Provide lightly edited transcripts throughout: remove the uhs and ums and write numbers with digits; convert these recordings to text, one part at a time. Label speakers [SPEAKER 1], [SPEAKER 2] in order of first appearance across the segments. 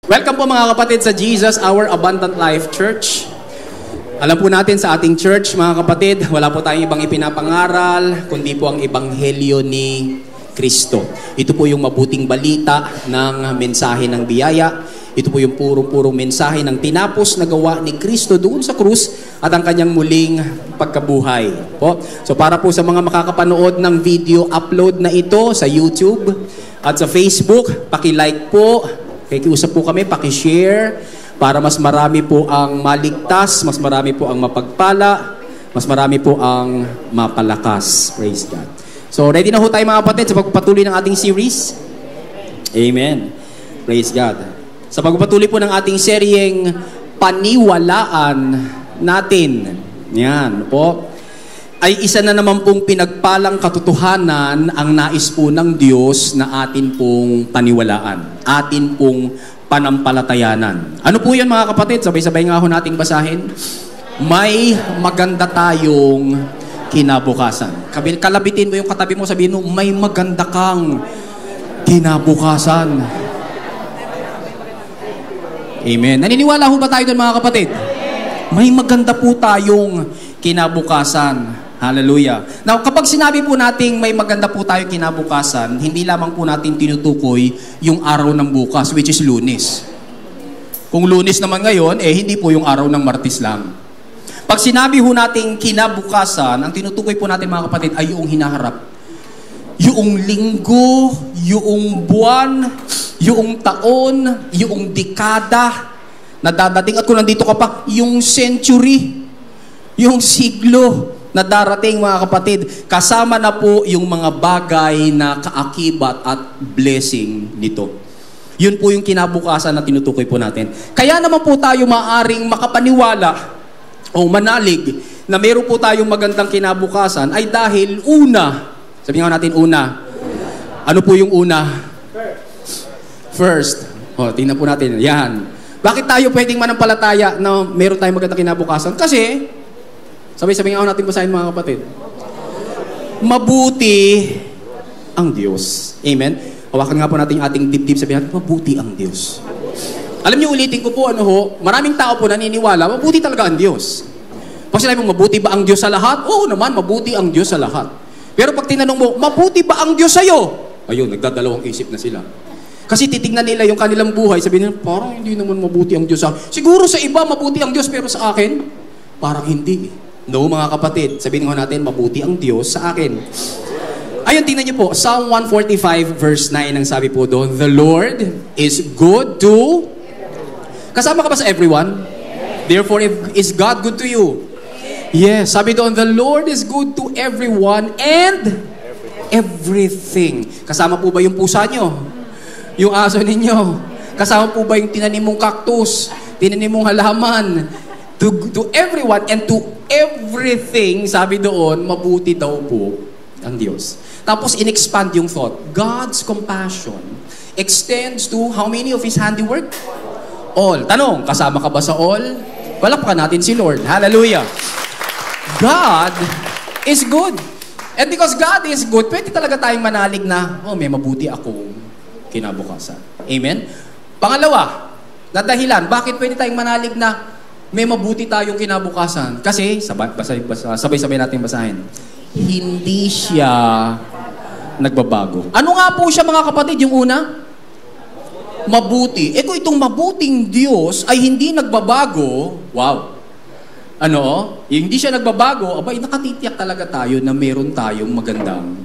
[SPEAKER 1] Welcome po mga kapatid sa Jesus, Our Abundant Life Church. Alam po natin sa ating church, mga kapatid, wala po tayong ibang ipinapangaral, kundi po ang Ebanghelyo ni Kristo. Ito po yung mabuting balita ng mensahe ng biyaya. Ito po yung purong-purong mensahe ng tinapos na gawa ni Kristo doon sa krus at ang kanyang muling pagkabuhay. Po. So para po sa mga makakapanood ng video upload na ito sa YouTube at sa Facebook, paki-like po. Kikiusap po kami, paki-share para mas marami po ang maligtas, mas marami po ang mapagpala, mas marami po ang mapalakas. Praise God. So, ready na ho tayo mga kapatid sa pagpatuloy ng ating series? Amen. Praise God. Sa pagpatuloy po ng ating seryeng Paniwalaan Natin. Yan po. Ay isa na naman pong pinagpalang katotohanan ang nais po ng Diyos na atin pong paniwalaan, atin pong panampalatayanan. Ano po yan mga kapatid? Sabay-sabay nga ho nating basahin. May maganda tayong kinabukasan. Kalabitin mo yung katabi mo, sabihin mo, may maganda kang kinabukasan. Amen. Naniniwala ho ba tayo doon mga kapatid? May maganda po tayong kinabukasan. Hallelujah. Now, kapag sinabi po nating may maganda po tayo kinabukasan, hindi lamang po natin tinutukoy yung araw ng bukas, which is Lunes. Kung Lunes naman ngayon, hindi po yung araw ng Martes lang. Pag sinabi po nating kinabukasan, ang tinutukoy po natin mga kapatid ay yung hinaharap. Yung linggo, yung buwan, yung taon, yung dekada na dadating. At kung nandito ka pa, yung century, yung siglo na darating mga kapatid, kasama na po yung mga bagay na kaakibat at blessing nito. Yun po yung kinabukasan na tinutukoy po natin. Kaya naman po tayo maaring makapaniwala o manalig na meron po tayong magandang kinabukasan ay dahil una, sabihin nga natin una, ano po yung una? First. O, tingnan po natin. Yan. Bakit tayo pwedeng manampalataya na meron tayong magandang kinabukasan? Kasi, sabay-sabay nga natin basahin mga kapatid. Mabuti ang Diyos. Amen? Hawakan nga po natin yung ating dibdib, sabihin natin, mabuti ang Diyos. Alam niyo, ulitin ko po, maraming tao po naniniwala, mabuti talaga ang Diyos. Pag sinabi mo, mabuti ba ang Diyos sa lahat? Oo naman, mabuti ang Diyos sa lahat. Pero pag tinanong mo, mabuti ba ang Diyos sa'yo? Ayun, nagdadalawang isip na sila. Kasi titignan nila yung kanilang buhay, sabihin nila, parang hindi naman mabuti ang Diyos sa akin. Siguro sa iba, mabuti ang Diyos, pero sa akin, parang hindi. No, mga kapatid, sabihin natin, mabuti ang Diyos sa akin. Ayun, tingnan niyo po, Psalm 145 verse 9 ang sabi po doon, the Lord is good to... Kasama ka ba sa everyone? Therefore, is God good to you? Yes, sabi doon, the Lord is good to everyone and everything. Kasama po ba yung pusa nyo? Yung aso ninyo? Kasama po ba yung tinanim mong cactus? Tinanim mong halaman? To everyone and to everything, sabi doon, mabuti daw po ang Diyos. Tapos in-expand yung thought. God's compassion extends to how many of His handiwork? All. Tanong, kasama ka ba sa all? Palakpakan natin si Lord. Hallelujah. God is good. And because God is good, pwede talaga tayong manalig na, may mabuti akong kinabukasan. Amen? Pangalawa, na dahilan, bakit pwede tayong manalig na may mabuti tayong kinabukasan? Kasi, sabay-sabay natin basahin. Hindi siya nagbabago. Ano nga po siya mga kapatid? Yung una? Mabuti. Kung itong mabuting Diyos ay hindi nagbabago, wow. Hindi siya nagbabago, nakatitiyak talaga tayo na meron tayong magandang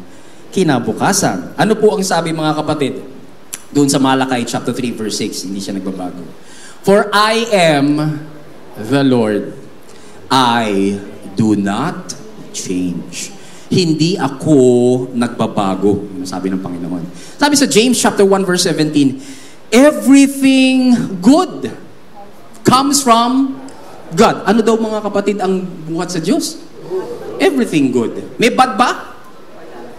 [SPEAKER 1] kinabukasan. Ano po ang sabi mga kapatid? Doon sa Malakay chapter 3 verse 6, hindi siya nagbabago. For I am the Lord, I do not change. Hindi ako nagbabago, sabi ng Panginoon. Sabi sa James chapter 1 verse 17, everything good comes from God. Ano daw mga kapatid ang buhat sa Diyos? Everything good. May bad ba?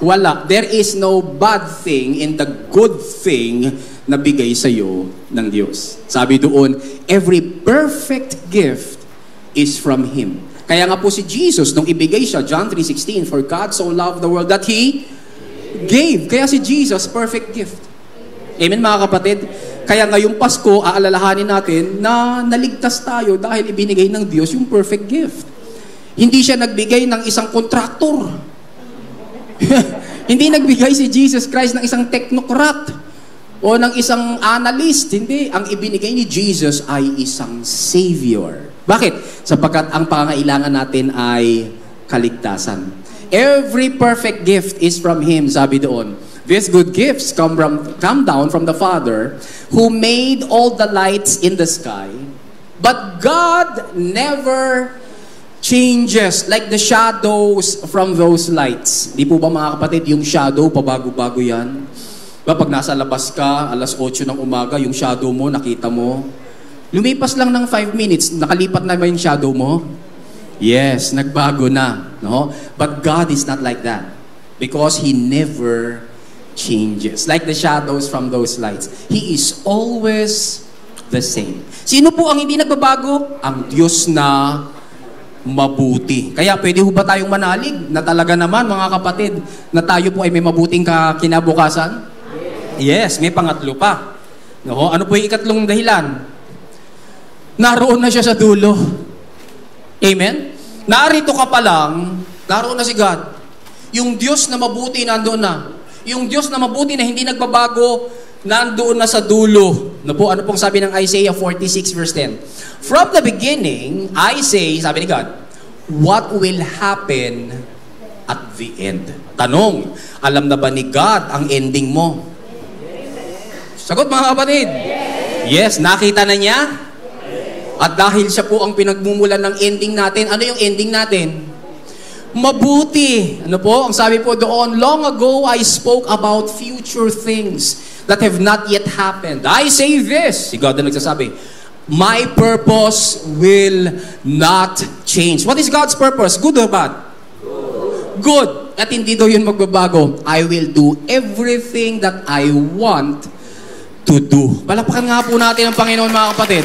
[SPEAKER 1] Wala. There is no bad thing in the good thing na bigay sa iyo ng Diyos. Sabi doon, every perfect gift is from Him. Kaya nga po si Jesus, nung ibigay siya, John 3:16, for God so loved the world that He gave. Kaya si Jesus, perfect gift. Amen mga kapatid? Kaya ngayong Pasko, aalalahanin natin na naligtas tayo dahil ibinigay ng Diyos yung perfect gift. Hindi siya nagbigay ng isang kontraktor. Hindi nagbigay si Jesus Christ ng isang technocrat o ng isang analyst. Hindi. Ang ibinigay ni Jesus ay isang Savior. Bakit? Sapagkat ang pangangailangan natin ay kaligtasan. Every perfect gift is from Him, sabi doon. These good gifts come down from the Father who made all the lights in the sky. But God never changes like the shadows from those lights. Di po ba mga kapatid, yung shadow, pabago-bago yan? Pag nasa labas ka, alas 8 ng umaga, yung shadow mo, nakita mo. Lumipas lang ng 5 minutes, nakalipat na ba yung shadow mo? Yes, nagbago na. No? But God is not like that. Because He never changes. Like the shadows from those lights. He is always the same. Sino po ang hindi nagbabago? Ang Diyos na mabuti. Kaya pwede ho ba tayong manalig na talaga naman mga kapatid na tayo po ay may mabuting kinabukasan? Yes, may pangatlo pa. No? Ano po yung ikatlong dahilan? Naroon na siya sa dulo. Amen? Narito ka pa lang, naroon na si God. Yung Diyos na mabuti nandoon na. Yung Diyos na mabuti na hindi nagbabago, nandoon na sa dulo. Ano pong sabi ng Isaiah 46 verse 10? From the beginning, I say, sabi ni God, what will happen at the end? Tanong, alam na ba ni God ang ending mo? Sagot mga kapatid. Yes, nakita na niya? At dahil siya po ang pinagmumulan ng ending natin, ano yung ending natin? Mabuti. Ano po? Ang sabi po doon, long ago I spoke about future things that have not yet happened. I say this, si God na nagsasabi, my purpose will not change. What is God's purpose? Good or bad? Good. At hindi daw yun magbabago. I will do everything that I want to do. Palakpakan nga po natin ang Panginoon mga kapatid.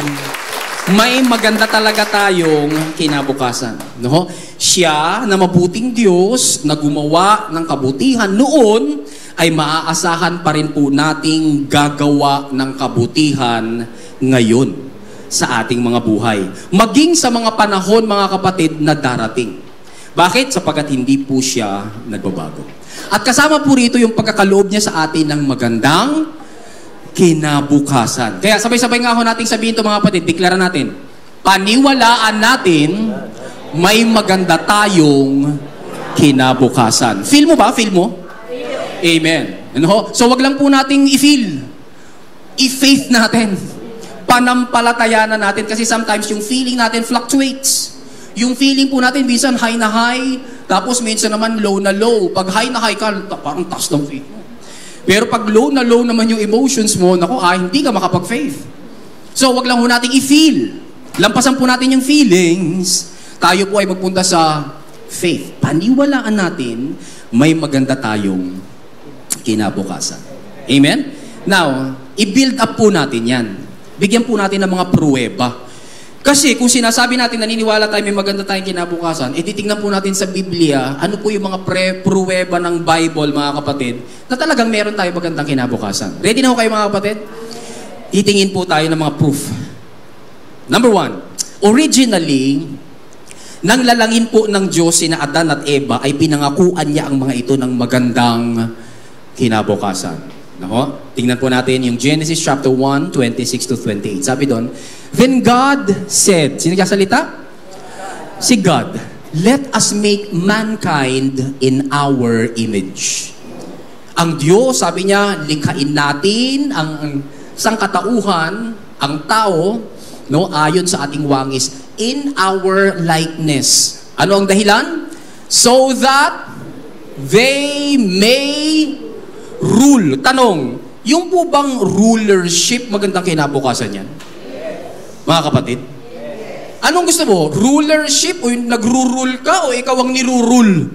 [SPEAKER 1] May maganda talaga tayong kinabukasan. No? Siya na mabuting Diyos na gumawa ng kabutihan noon ay maaasahan pa rin po nating gagawa ng kabutihan ngayon sa ating mga buhay. Maging sa mga panahon, mga kapatid, na darating. Bakit? Sapagkat hindi po siya nagbabago. At kasama po rito yung pagkakaloob niya sa atin ng magandang kinabukasan. Kaya sabay-sabay nga ho nating sabihin ito mga kapatid, deklara natin, paniwalaan natin, may maganda tayong kinabukasan. Feel mo ba? Feel mo? Amen. Ano? So wag lang po nating i-feel. I-faith natin. Panampalatayanan natin kasi sometimes yung feeling natin fluctuates. Yung feeling po natin minsan high na high, tapos minsan naman low na low. Pag high na high ka, parang taas ng faith mo. Pero pag low na low naman yung emotions mo, hindi ka makapag-faith. So wag lang po nating i-feel. Lampasan po natin yung feelings, tayo po ay magpunta sa faith. Paniwalaan natin, may maganda tayong kinabukasan. Amen? Now, i-build up po natin yan. Bigyan po natin ng mga pruweba. Kasi kung sinasabi natin, naniniwala tayo, may maganda tayong kinabukasan, titingnan po natin sa Biblia, ano po yung mga pruweba ng Bible, mga kapatid, na talagang meron tayong magandang kinabukasan. Ready na ho kayo, mga kapatid? Titingin po tayo ng mga proof. Number 1, originally, nang lalangin po ng Diyos sina Adan at Eva, ay pinangakuan niya ang mga ito ng magandang kinabukasan. Nako, tingnan po natin yung Genesis chapter 1, 26 to 28. Sabi doon, then God said, sino nagsasalita? Si God, let us make mankind in our image. Ang Diyos, sabi niya, likhain natin ang sangkatauhan, ang tao, no, ayon sa ating wangis, in our likeness. Ano ang dahilan? So that they may rule. Tanong, yung po bang rulership magandang kinabukasan yan? Mga kapatid? Anong gusto mo? Rulership o yung nagro-rule ka o ikaw ang niro-rule?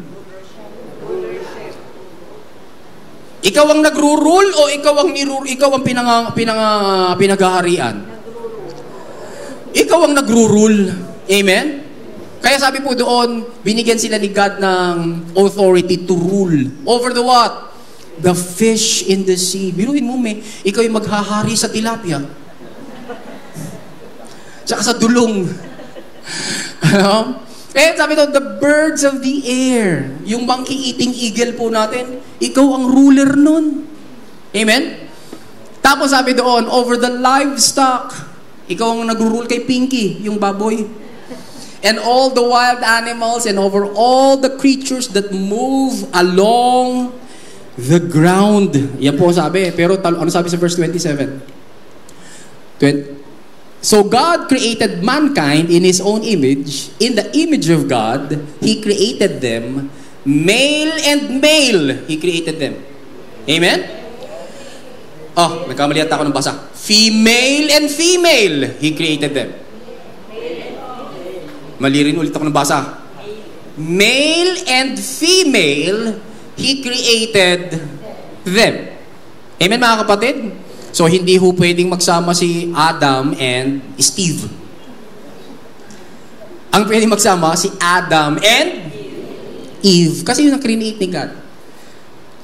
[SPEAKER 1] Ikaw ang nagro-rule o ikaw ang pinag-aharian? Ikaw ang nagro-rule. Amen? Kaya sabi po doon, binigyan sila ni God ng authority to rule. Over the what? The fish in the sea. Biruin mo, ikaw yung maghahari sa tilapia. Tsaka sa dulong. Ano? Sabi doon, the birds of the air. Yung monkey-eating eagle po natin, ikaw ang ruler nun. Amen? Tapos sabi doon, over the livestock. Ikaw ang nag-rule kay Pinky, yung baboy. And all the wild animals and over all the creatures that move along the ground. Yan po sabi. Pero ano sabi sa verse 27? So God created mankind in His own image. In the image of God, He created them. Male and male, He created them. Amen? Oh, nagkamali ata ako ng basa. Female and female, He created them. Mali rin ulit ako ng basa. Male and female, He created them. Amen mga kapatid? So, hindi ho pwedeng magsama si Adam and Steve. Ang pwedeng magsama si Adam and Eve. Kasi yun ang create ni God.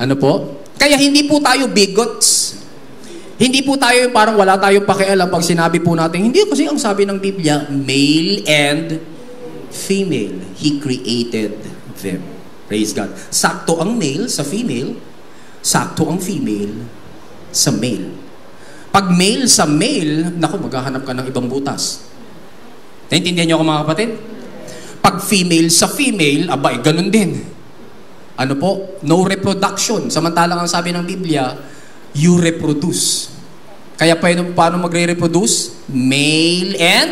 [SPEAKER 1] Ano po? Kaya hindi po tayo bigots. Hindi po tayo yung parang wala tayong pakialam pag sinabi po natin, hindi kasi ang sabi ng Biblia, male and female. He created them. Praise God. Sakto ang male sa female, sakto ang female sa male. Pag male sa male, naku, maghahanap ka ng ibang butas. Naintindihan niyo ako mga kapatid? Pag female sa female, abay, ganun din. Ano po? No reproduction. Samantalang ang sabi ng Biblia, you reproduce. Kaya paano magre-reproduce? Male and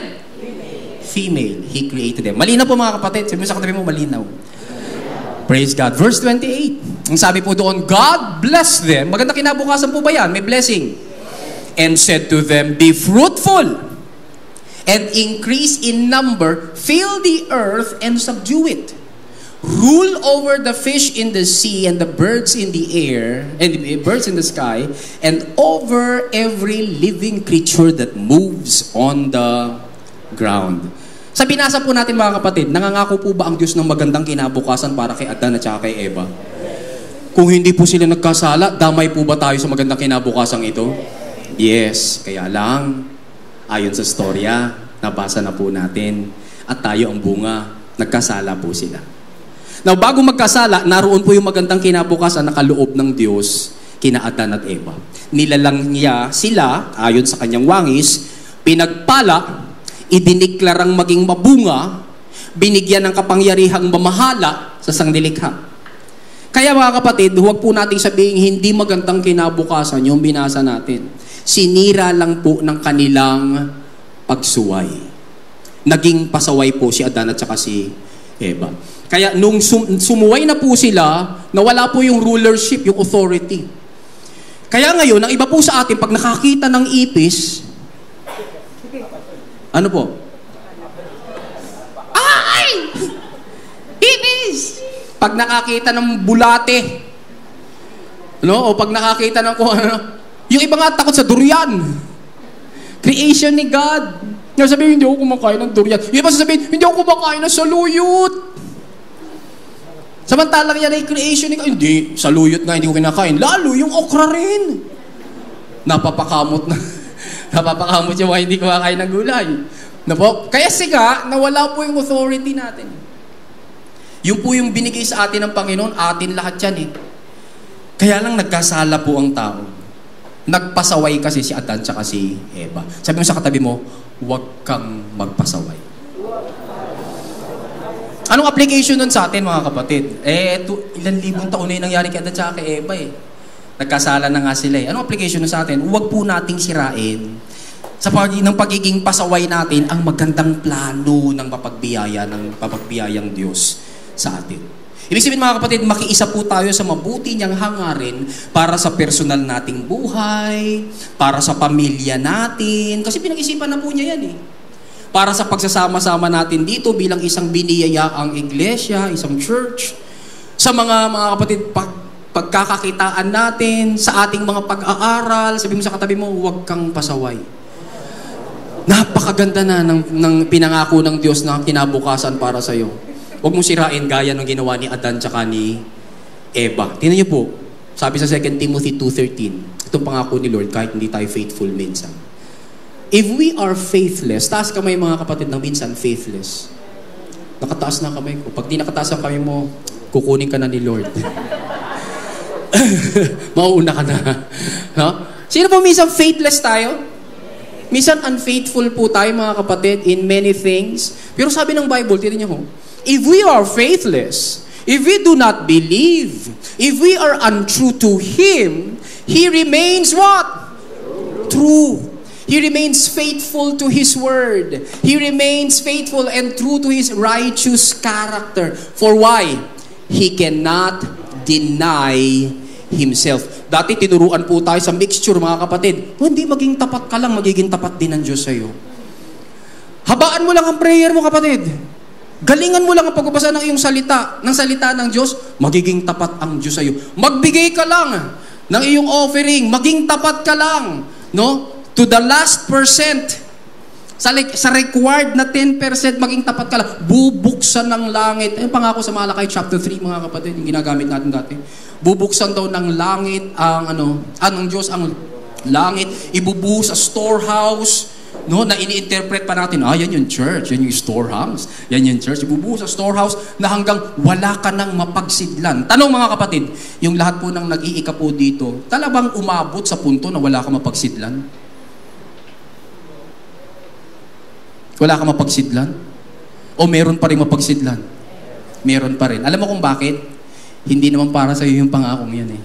[SPEAKER 1] female. He created them. Malinaw po mga kapatid. Sabi mo sa katabi mo, malinaw. Praise God. Verse 28. Ang sabi po doon, God bless them. Maganda kinabukasan po ba yan? May blessing. And said to them, be fruitful and increase in number, fill the earth and subdue it. Rule over the fish in the sea and the birds in the air, and the birds in the sky, and over every living creature that moves on the ground. Sa binasa po natin mga kapatid, nangangako po ba ang Diyos ng magandang kinabukasan para kay Adan at saka kay Eva? Kung hindi po sila nagkasala, damay po ba tayo sa magandang kinabukasan ito? Yes, kaya lang, ayon sa storya, nabasa na po natin, at tayo ang bunga, nagkasala po sila. Now, bago magkasala, naroon po yung magandang kinabukasan na kaloob ng Diyos kina Adan at Eva. Nilalang niya sila, ayon sa kanyang wangis, pinagpala, idiniklarang maging mabunga, binigyan ng kapangyarihang mamahala sa sangnilikha. Kaya mga kapatid, huwag po nating sabihin hindi magandang kinabukasan yung binasa natin. Sinira lang po ng kanilang pagsuway. Naging pasaway po si Adan at saka si Eva. Kaya nung sumuway na po sila, nawala po yung rulership, yung authority. Kaya ngayon, ang iba po sa atin, pag nakakita ng ipis, ano po? Ay! Ipis! Pag nakakita ng bulate, no? O pag nakakita ng kung ano, yung iba nga takot sa durian. Creation ni God. Yung sabihin, hindi ako kumakain ng durian. Yung iba sasabihin, hindi ako kumakain ng saluyot. Samantalang yan ay creation ni God. Hindi, saluyot nga, hindi ko kinakain. Lalo, yung okra rin. Napapakamot na. Napapakamot yung hindi kumakain ng gulay. Na po? Kaya siga, nawala po yung authority natin. Yung po yung binigay sa atin ng Panginoon, atin lahat yan eh. Kaya lang nagkasala po ang tao. Nagpasaway kasi si Adan tsaka si Eva. Sabi mo sa katabi mo, huwag kang magpasaway. Anong application nun sa atin mga kapatid? Ilan libong taon na yung nangyari kay Adan tsaka kay Eva eh. Nagkasala na nga sila eh. Anong application nun sa atin? Huwag po nating sirain sa pagiging pasaway natin ang magandang plano ng papagbiyayang Diyos sa atin. Ibig sabihin mga kapatid, makiisa po tayo sa mabuti niyang hangarin para sa personal nating buhay, para sa pamilya natin, kasi pinag-isipan na po niya yan eh. Para sa pagsasama-sama natin dito bilang isang biniyayaang iglesia, isang church, sa mga kapatid, pagkakakitaan natin, sa ating mga pag-aaral, sabi mo sa katabi mo, huwag kang pasaway. Napakaganda na ng pinangako ng Diyos na kinabukasan para sa iyo. Huwag mong sirain gaya ng ginawa ni Adan tsaka ni Eva. Tingnan niyo po, Sabi sa 2 Timothy 2:13, itong pangako ni Lord, kahit hindi tayo faithful minsan. If we are faithless, taas kamay mga kapatid ng minsan faithless. Nakataas na kamay ko. Pag di nakataas ang kamay mo, kukunin ka na ni Lord. Mauuna ka na. No? Sino po minsan faithless tayo? Minsan unfaithful po tayo mga kapatid in many things. Pero sabi ng Bible, tinan niyo ho, if we are faithless, if we do not believe, if we are untrue to Him, He remains what? True. He remains faithful to His word. He remains faithful and true to His righteous character. For why? He cannot deny Himself. Dati tinuruan po tayo sa mixture mga kapatid. Hindi maging tapat ka lang, magiging tapat din ng Diyos sa iyo. Habaan mo lang ang prayer mo kapatid. Galingan mo lang ang pagbabasa ng iyong salita, ng Diyos, magiging tapat ang Diyos sa iyo. Magbigay ka lang ng iyong offering, maging tapat ka lang, no? To the last percent. Sa required na 10%, maging tapat ka lang. Bubuksan ng langit. Ayun pangako sa Malakay chapter 3 mga kapatid, yung ginagamit natin dati. Bubuksan daw ng langit ng Diyos ang langit, ibubuhos sa storehouse, no, na ini-interpret pa natin, yan yung church, yan yung storehouse, yan yung church, ibubuhos sa storehouse na hanggang wala ka nang mapagsidlan. Tanong mga kapatid, yung lahat po ng nag-iika po dito, talagang umabot sa punto na wala ka mapagsidlan? Wala ka mapagsidlan? O meron pa rin mapagsidlan? Meron pa rin. Alam mo kung bakit? Hindi naman para sa iyo yung pangakong yun eh.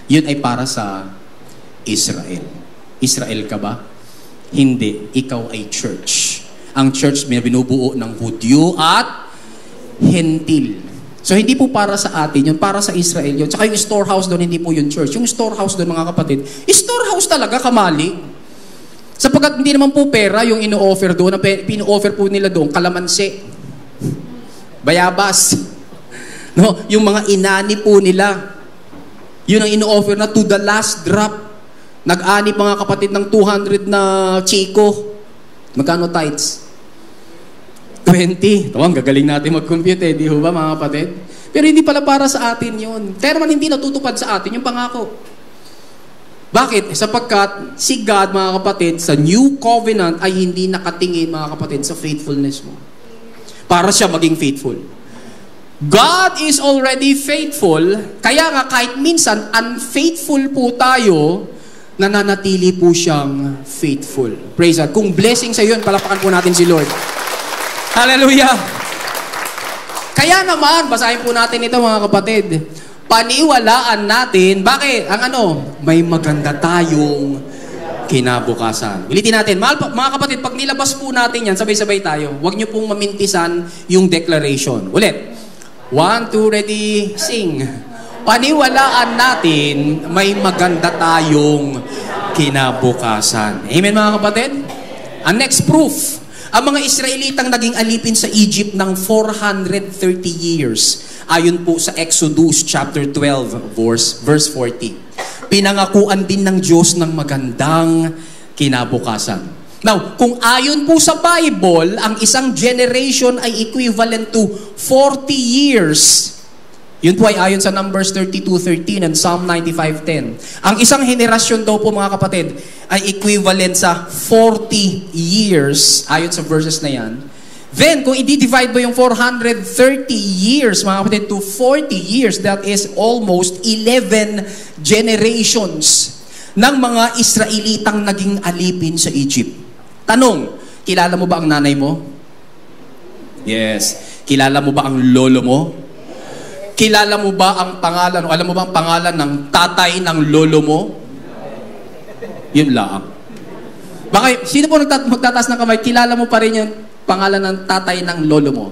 [SPEAKER 1] Yun ay para sa Israel. Israel ka ba? Hindi. Ikaw ay church. Ang church may binubuo ng Hudyo at Hentil. So hindi po para sa atin yun, para sa Israel yun. Tsaka yung storehouse doon, hindi po yung church. Yung storehouse doon mga kapatid, storehouse talaga, kamali. Sapagkat hindi naman po pera yung ino-offer doon. Ang pino-offer po nila doon, kalamansi, bayabas, no? Yung mga inani po nila, yun ang ino-offer na to the last drop. Nag-ani mga kapatid ng 200 na chiko. Magkano tithes? 20. Tawang, gagaling natin mag-compute eh, di ba mga kapatid? Pero hindi pala para sa atin yun. Pero man hindi natutupad sa atin yung pangako. Bakit? Sapagkat si God, mga kapatid, sa New Covenant ay hindi nakatingin, mga kapatid, sa faithfulness mo. Para siya maging faithful. God is already faithful, kaya nga kahit minsan unfaithful po tayo, nananatili po siyang faithful. Praise God. Kung blessing sa iyo, palapakan po natin si Lord. Hallelujah! Kaya naman, basahin po natin ito mga kapatid. Paniwalaan natin, bakit? May maganda tayong kinabukasan. Ulitin natin, mga kapatid, pag nilabas po natin yan, sabay-sabay tayo. Huwag niyo pong mamintisan yung declaration. Ulit. 1, 2, ready, sing. Paniwalaan natin, may maganda tayong kinabukasan. Amen mga kapatid? Ang next proof, ang mga Israelitang naging alipin sa Egypt ng 430 years. Ayon po sa Exodus chapter 12, verse 40. Pinangakuan din ng Diyos ng magandang kinabukasan. Now, kung ayon po sa Bible, ang isang generation ay equivalent to 40 years. Yun po ay ayon sa Numbers 32:13 and Psalm 95:10. Ang isang henerasyon daw po mga kapatid ay equivalent sa 40 years, ayon sa verses na yan. Then, kung i-divide mo yung 430 years, mga kapatid, to 40 years, that is almost 11 generations ng mga Israelitang naging alipin sa Egypt. Tanong, kilala mo ba ang nanay mo? Yes. Kilala mo ba ang lolo mo? Kilala mo ba ang pangalan, o alam mo ba ang pangalan ng tatay ng lolo mo? Yun lang. Baka, sino po magtataas ng kamay, kilala mo pa rin yung pangalan ng tatay ng lolo mo?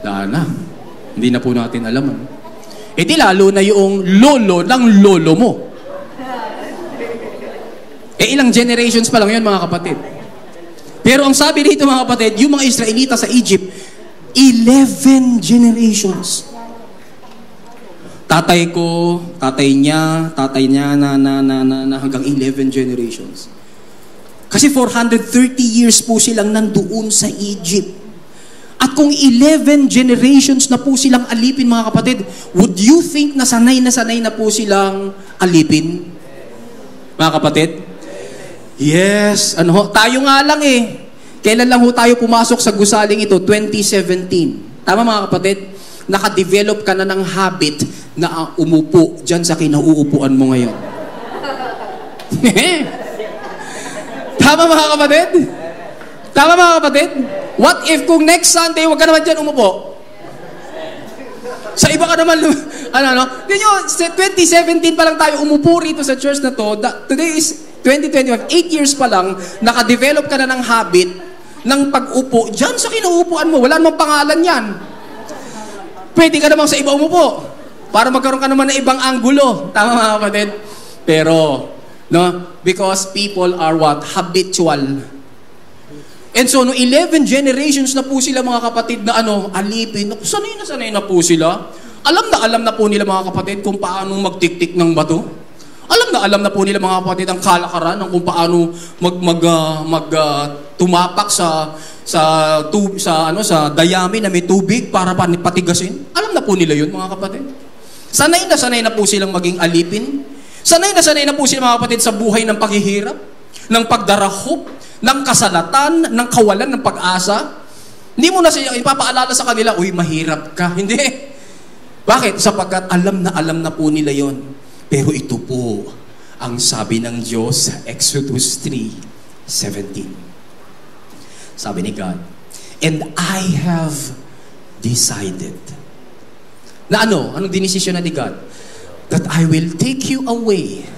[SPEAKER 1] Wala na. Hindi na po natin alam. E di lalo na yung lolo ng lolo mo. Ilang generations pa lang yun mga kapatid. Pero ang sabi dito mga kapatid, yung mga Israelita sa Egypt, 11 generations. Tatay ko, tatay niya na hanggang 11 generations. Kasi 430 years po silang nandoon sa Egypt. At At kung 11 generations na po silang alipin, mga kapatid, would you think na sanay na po silang alipin? Mga kapatid? Yes. Tayo nga lang eh. Kailan lang ho tayo pumasok sa gusaling ito? 2017. Tama mga kapatid? Nakadevelop ka na ng habit na umupo dyan sa kinauupuan mo ngayon. Tama mga kapatid? Tama mga kapatid? What if kung next Sunday, wag ka naman dyan umupo? Sa iba ka naman, Hindi nyo, 2017 pa lang tayo umupo rito sa church na to. Today is 2025. 8 years pa lang, nakadevelop ka na ng habit ng pag-upo dyan sa kinauupuan mo. Wala namang pangalan yan. Pwede ka namang sa iba umupo para magkaroon ka naman ng ibang anggulo. Tama mga kapatid? Pero, because people are what? Habitual. And so, no 11 generations na po sila mga kapatid na alipin. Sanay na po sila. Alam na po nila mga kapatid kung paano magtiktik ng bato. Alam na po nila mga kapatid ang kalakaran ng kung paano tumapak sa dayami na may tubig para patigasin. Alam na po nila yun mga kapatid. Sanay na po silang maging alipin. Sanay na po sila mga kapatid sa buhay ng paghihirap, ng pagdarahop, ng kasalatan, ng kawalan ng pag-asa. Hindi mo na siya ipapaalala sa kanila, uy, mahirap ka. Hindi. Bakit? Sapagkat alam na po nila yon. Pero ito po ang sabi ng Diyos sa Exodus 3:17. Sabi ni God, and I have decided. Na anong dinesisyon na ni God? That I will take you away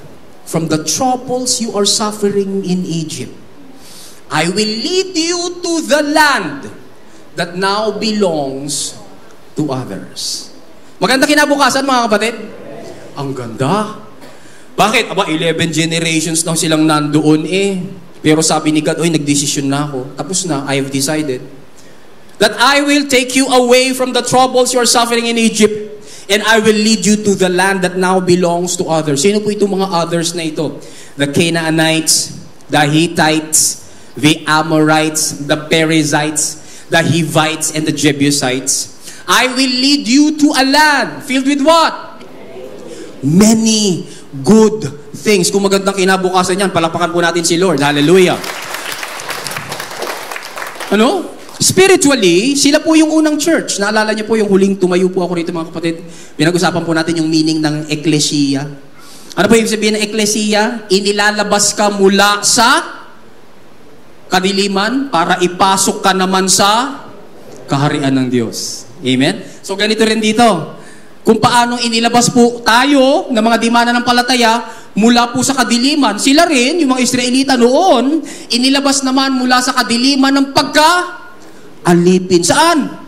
[SPEAKER 1] from the troubles you are suffering in Egypt. I will lead you to the land that now belongs to others. Maganda kinabukasan mga kapatid? Ang ganda. Bakit? 11 generations lang silang nandoon eh. Pero sabi ni God, nagdesisyon na ako. Tapos na, I have decided. That I will take you away from the troubles you are suffering in Egypt. And I will lead you to the land that now belongs to others. Sino po itong mga others na ito? The Canaanites, the Hittites, the Amorites, the Perizzites, the Hivites, and the Jebusites. I will lead you to a land filled with what? Many good things. Kung magandang kinabukasan yan, palapakan po natin si Lord. Hallelujah. Spiritually, sila po yung unang church. Naalala niyo po yung huling tumayo po ako rito mga kapatid. Pinag-usapan po natin yung meaning ng ecclesia. Ano po yung sabihin ng ecclesia? Inilalabas ka mula sa kadiliman para ipasok ka naman sa kaharian ng Diyos. Amen? So ganito rin dito. Kung paano inilabas po tayo ng mga dimana ng palataya mula po sa kadiliman, sila rin, yung mga Israelita noon, inilabas naman mula sa kadiliman ng pagka-alipin. Saan?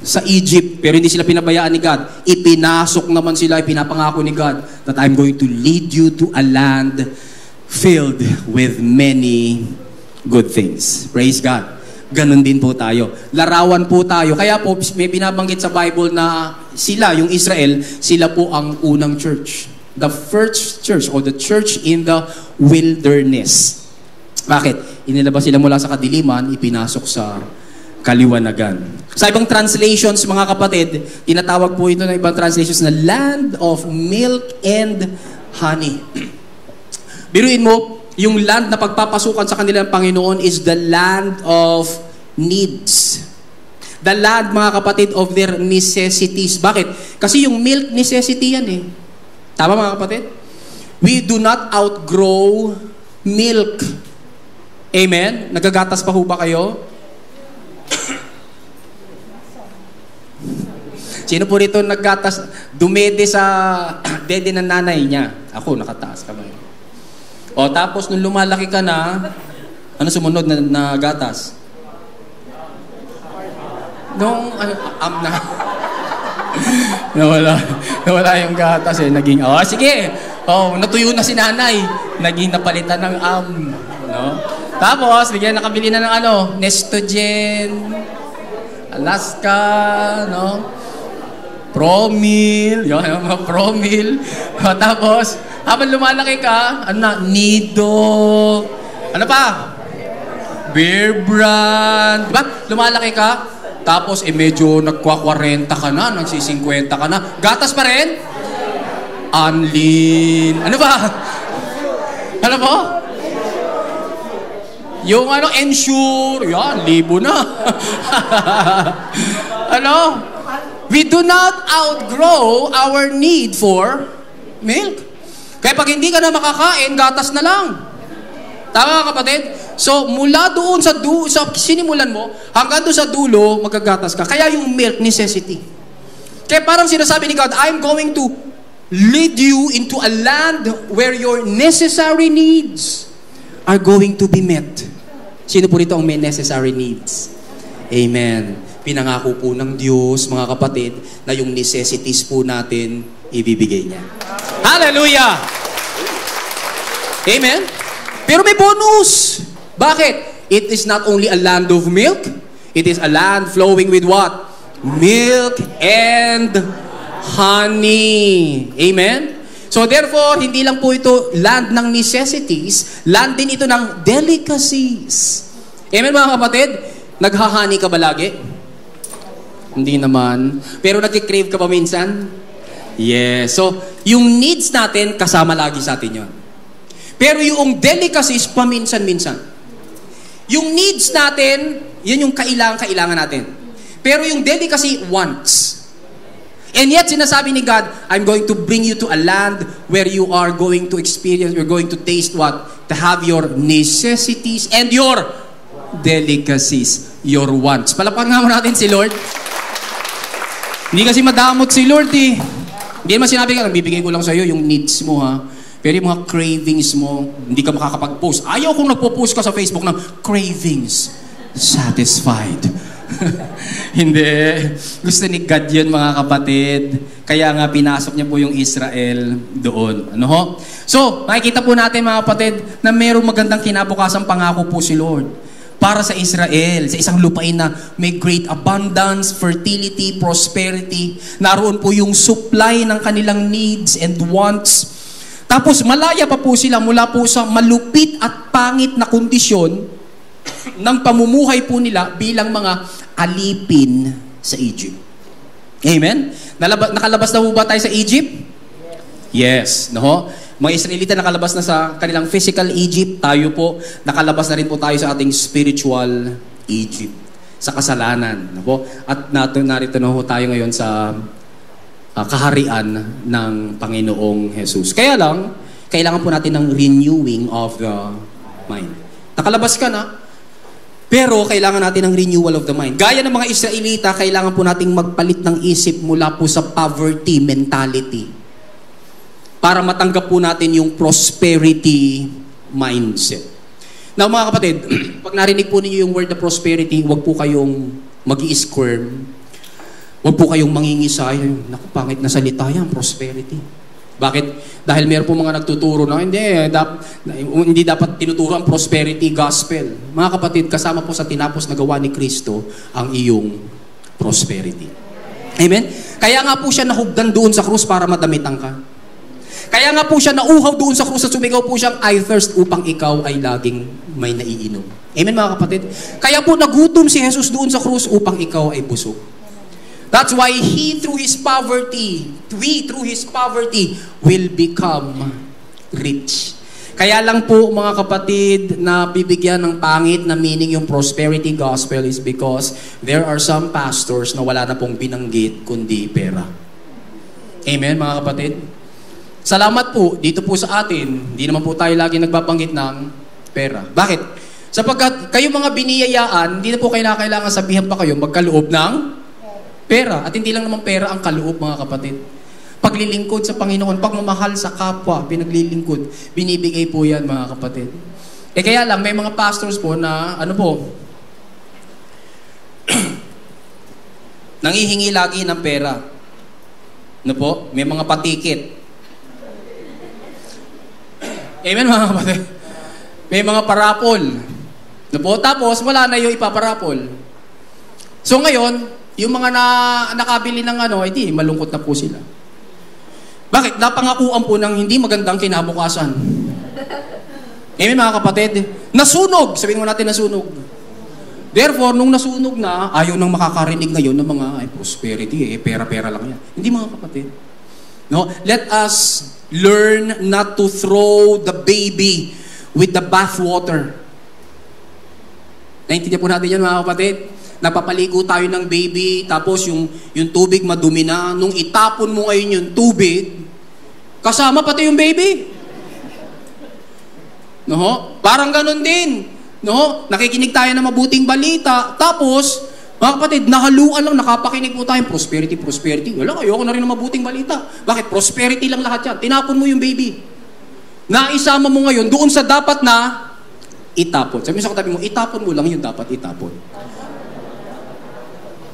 [SPEAKER 1] Sa Egypt. Pero hindi sila pinabayaan ni God. Ipinasok naman sila, ipinapangako ni God that I'm going to lead you to a land filled with many good things. Praise God. Ganon din po tayo. Larawan po tayo. Kaya po, may binabanggit sa Bible na sila, yung Israel, sila po ang unang church. The first church or the church in the wilderness. Bakit? Inilabas sila mula sa kadiliman, ipinasok sa kaliwanagan. Sa ibang translations, mga kapatid, tinatawag po ito ng ibang translations na land of milk and honey. Biruin mo, yung land na pagpapasukan sa kanila ng Panginoon is the land of needs. The land, mga kapatid, of their necessities. Bakit? Kasi yung milk necessity yan eh. Tama mga kapatid? We do not outgrow milk. Amen? Nagagatas pa ho ba kayo? Sino po rito naggatas? Dumede sa dede ng nanay niya. Ako, nakataas kamay. O tapos nung lumalaki ka na, ano sumunod na gatas? Nung na nawala yung gatas eh, naging sige. Natuyo na si nanay, naging napalitan ng no? Tapos bigyan nakabili na ng Nestogen, Alaska, no? Promil, mga Promil. Tapos habang lumalaki ka, Nido, ano pa? Bear Brand. Diba? Lumalaki ka, Tapos, medyo nagkwa-40 ka na, nagsi-50 ka na. Gatas pa rin? Anlin. Ano ba? Ano po? Yung Ensure. Yan, 1,000 na. We do not outgrow our need for milk. Kaya pag hindi ka na makakain, gatas na lang. Tama kapatid? So, mula doon sa sinimulan mo, hanggang doon sa dulo, magagatas ka. Kaya yung milk, necessity. Kaya parang sinasabi ni God, I'm going to lead you into a land where your necessary needs are going to be met. Sino po rito ang may necessary needs? Amen. Pinangako po ng Diyos, mga kapatid, na yung necessities po natin, ibibigay niya. Hallelujah! Amen? Pero may bonus. Bakit? It is not only a land of milk, it is a land flowing with what? Milk and honey. Amen? So therefore, hindi lang po ito land ng necessities, land din ito ng delicacies. Amen mga kapatid? Naghahani ka ba lagi? Hindi naman. Pero nagkikrave ka ba minsan? Yes. So, yung needs natin, kasama lagi sa atin yun. Pero yung delicacies, paminsan-minsan. Yung needs natin, yan yung kailangan natin. Pero yung delicacy, wants. And yet, sinasabi ni God, I'm going to bring you to a land where you are going to experience, you're going to taste what? To have your necessities and your delicacies, your wants. Palapakan nga mo natin si Lord. Hindi kasi madamot si Lord eh. Hindi naman sinabi ka, bibigay ko lang sa'yo yung needs mo ha. Pero yung mga cravings mo, hindi ka makakapag-post. Ayaw kung nagpo-post ka sa Facebook ng cravings. Satisfied. Hindi. Gusto ni God yun mga kapatid. Kaya nga pinasok niya po yung Israel doon. Ano ho? So, makikita po natin mga kapatid na mayroong magandang kinabukasang pangako po si Lord para sa Israel, sa isang lupain na may great abundance, fertility, prosperity. Naroon po yung supply ng kanilang needs and wants. Tapos malaya pa po sila mula po sa malupit at pangit na kondisyon ng pamumuhay po nila bilang mga alipin sa Egypt. Amen? Nakalabas na po ba tayo sa Egypt? Yes. No? Mga Israelita nakalabas na sa kanilang physical Egypt. Tayo po, nakalabas na rin po tayo sa ating spiritual Egypt. Sa kasalanan. No po? At narito na po tayo ngayon sa kaharian ng Panginoong Jesus. Kaya lang, kailangan po natin ng renewing of the mind. Nakalabas ka na, pero kailangan natin ng renewal of the mind. Gaya ng mga Israelita, kailangan po nating magpalit ng isip mula po sa poverty mentality para matanggap po natin yung prosperity mindset. Now mga kapatid, pag narinig po ninyo yung word na prosperity, huwag po kayong mag-i-squirm. Huwag po kayong mangingisay. Naku, pangit na salita yan, prosperity. Bakit? Dahil meron po mga nagtuturo na hindi dapat tinuturo ang prosperity gospel. Mga kapatid, kasama po sa tinapos na gawa ni Kristo ang iyong prosperity. Amen? Kaya nga po siya nahugdan doon sa krus para madamitan ka. Kaya nga po siya nauhaw doon sa krus at sumigaw po siyang, I thirst, upang ikaw ay laging may naiinom. Amen mga kapatid? Kaya po nagutom si Jesus doon sa krus upang ikaw ay busog. That's why we through His poverty, will become rich. Kaya lang po mga kapatid na bibigyan ng pangit na meaning yung prosperity gospel is because there are some pastors na wala na pong binanggit kundi pera. Amen mga kapatid? Salamat po dito po sa atin, hindi naman po tayo lagi nagbabanggit ng pera. Bakit? Sapagkat kayo mga biniyayaan, hindi na po kailangan sabihan pa kayo magkaloob ng pera. At hindi lang naman pera ang kaloob mga kapatid. Paglilingkod sa Panginoon, pagmamahal sa kapwa, pinaglilingkod, binibigay po yan mga kapatid. Kaya lang, may mga pastors po na, nangihingi lagi ng pera. May mga patikit. Amen mga kapatid? May mga parapol. Tapos, wala na yung ipaparapol. So ngayon, yung mga nakabili ng hindi, malungkot na po sila. Bakit? Napangakuan po ng hindi magandang kinabukasan. Amen mga kapatid? Nasunog! Sabihin mo natin nasunog. Therefore, nung nasunog na, ayaw nang makakarinig ngayon ng mga prosperity, pera-pera lang yan. Hindi mga kapatid. No? Let us learn not to throw the baby with the bathwater. Naintindihan po natin yan mga kapatid. Napapaligo tayo ng baby, tapos yung tubig madumi na. Nung itapon mo ngayon yung tubig, kasama pati yung baby. No? Parang ganun din. No? Nakikinig tayo ng mabuting balita, tapos, mga kapatid, nahaluan lang, nakapakinig po tayo, prosperity. Wala, ayoko na rin ng mabuting balita. Bakit? Prosperity lang lahat yan. Tinapon mo yung baby. Naisama mo ngayon doon sa dapat na itapon. Sabi mo sa katabi mo, itapon mo lang yung dapat itapon.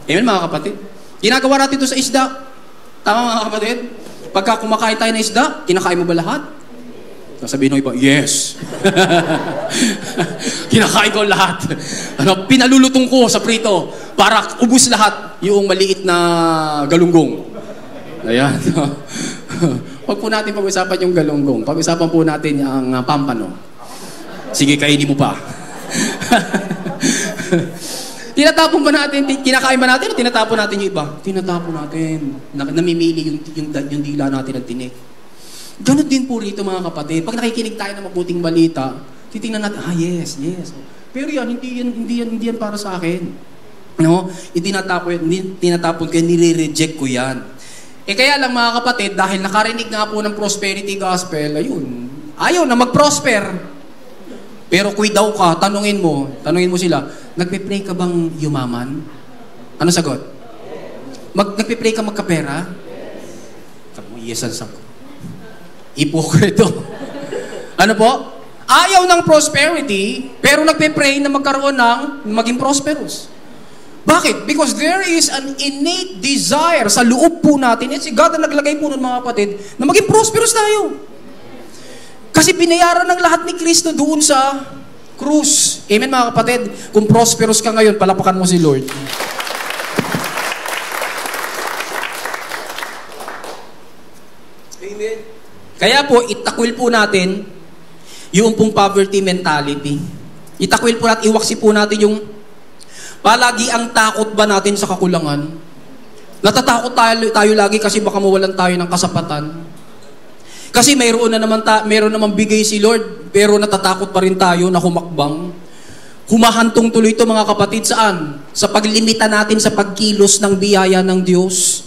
[SPEAKER 1] Amen, mga kapatid. Ginagawa natin ito sa isda. Tama, mga kapatid? Pagka kumakain tayo ng isda, kinakain mo ba lahat? Sabihin ng iba, yes. Kinakain ko lahat. Pinalulutong ko sa prito para ubus lahat yung maliit na galunggong. Ayan. Huwag po natin pag-usapan yung galunggong. Pag-usapan po natin ang pampano. Sige, kainin mo pa. Tinatapon ba natin? Kinakain ba natin o tinatapon natin yung iba? Tinatapon natin. Namimili yung dila natin ng tinik. Ganun din po rito mga kapatid. Pag nakikinig tayo ng mabuting balita, titingnan natin, yes. Pero yan, hindi yan para sa akin. No? Hindi tinatapon ko yan, nire-reject ko yan. Kaya lang mga kapatid, dahil nakarinig nga po ng prosperity gospel, ayun, ayaw na mag-prosper. Pero kuy daw ka, tanungin mo sila, nagpe-pray ka bang yumaman? Ano sagot? Nagpe-pray ka magkapera? Yes ang sagot. Ipokrito. Ano po? Ayaw ng prosperity, pero nagpe-pray na magkaroon ng maging prosperous. Bakit? Because there is an innate desire sa loob po natin, at si God ang naglagay po ng mga kapatid, na maging prosperous tayo. Kasi binayaran ng lahat ni Kristo doon sa krus. Amen mga kapatid? Kung prosperous ka ngayon, palapakan mo si Lord. Amen. Kaya po, itakwil po natin yung pong poverty mentality. Itakwil po natin, iwaksi po natin yung palagi ang takot ba natin sa kakulangan. Natatakot tayo lagi kasi baka mawalan tayo ng kasapatan. Kasi mayroon naman bigay si Lord, pero natatakot pa rin tayo na humakbang. Humahantong tuloy ito mga kapatid saan? Sa paglimita natin sa pagkilos ng biyaya ng Diyos.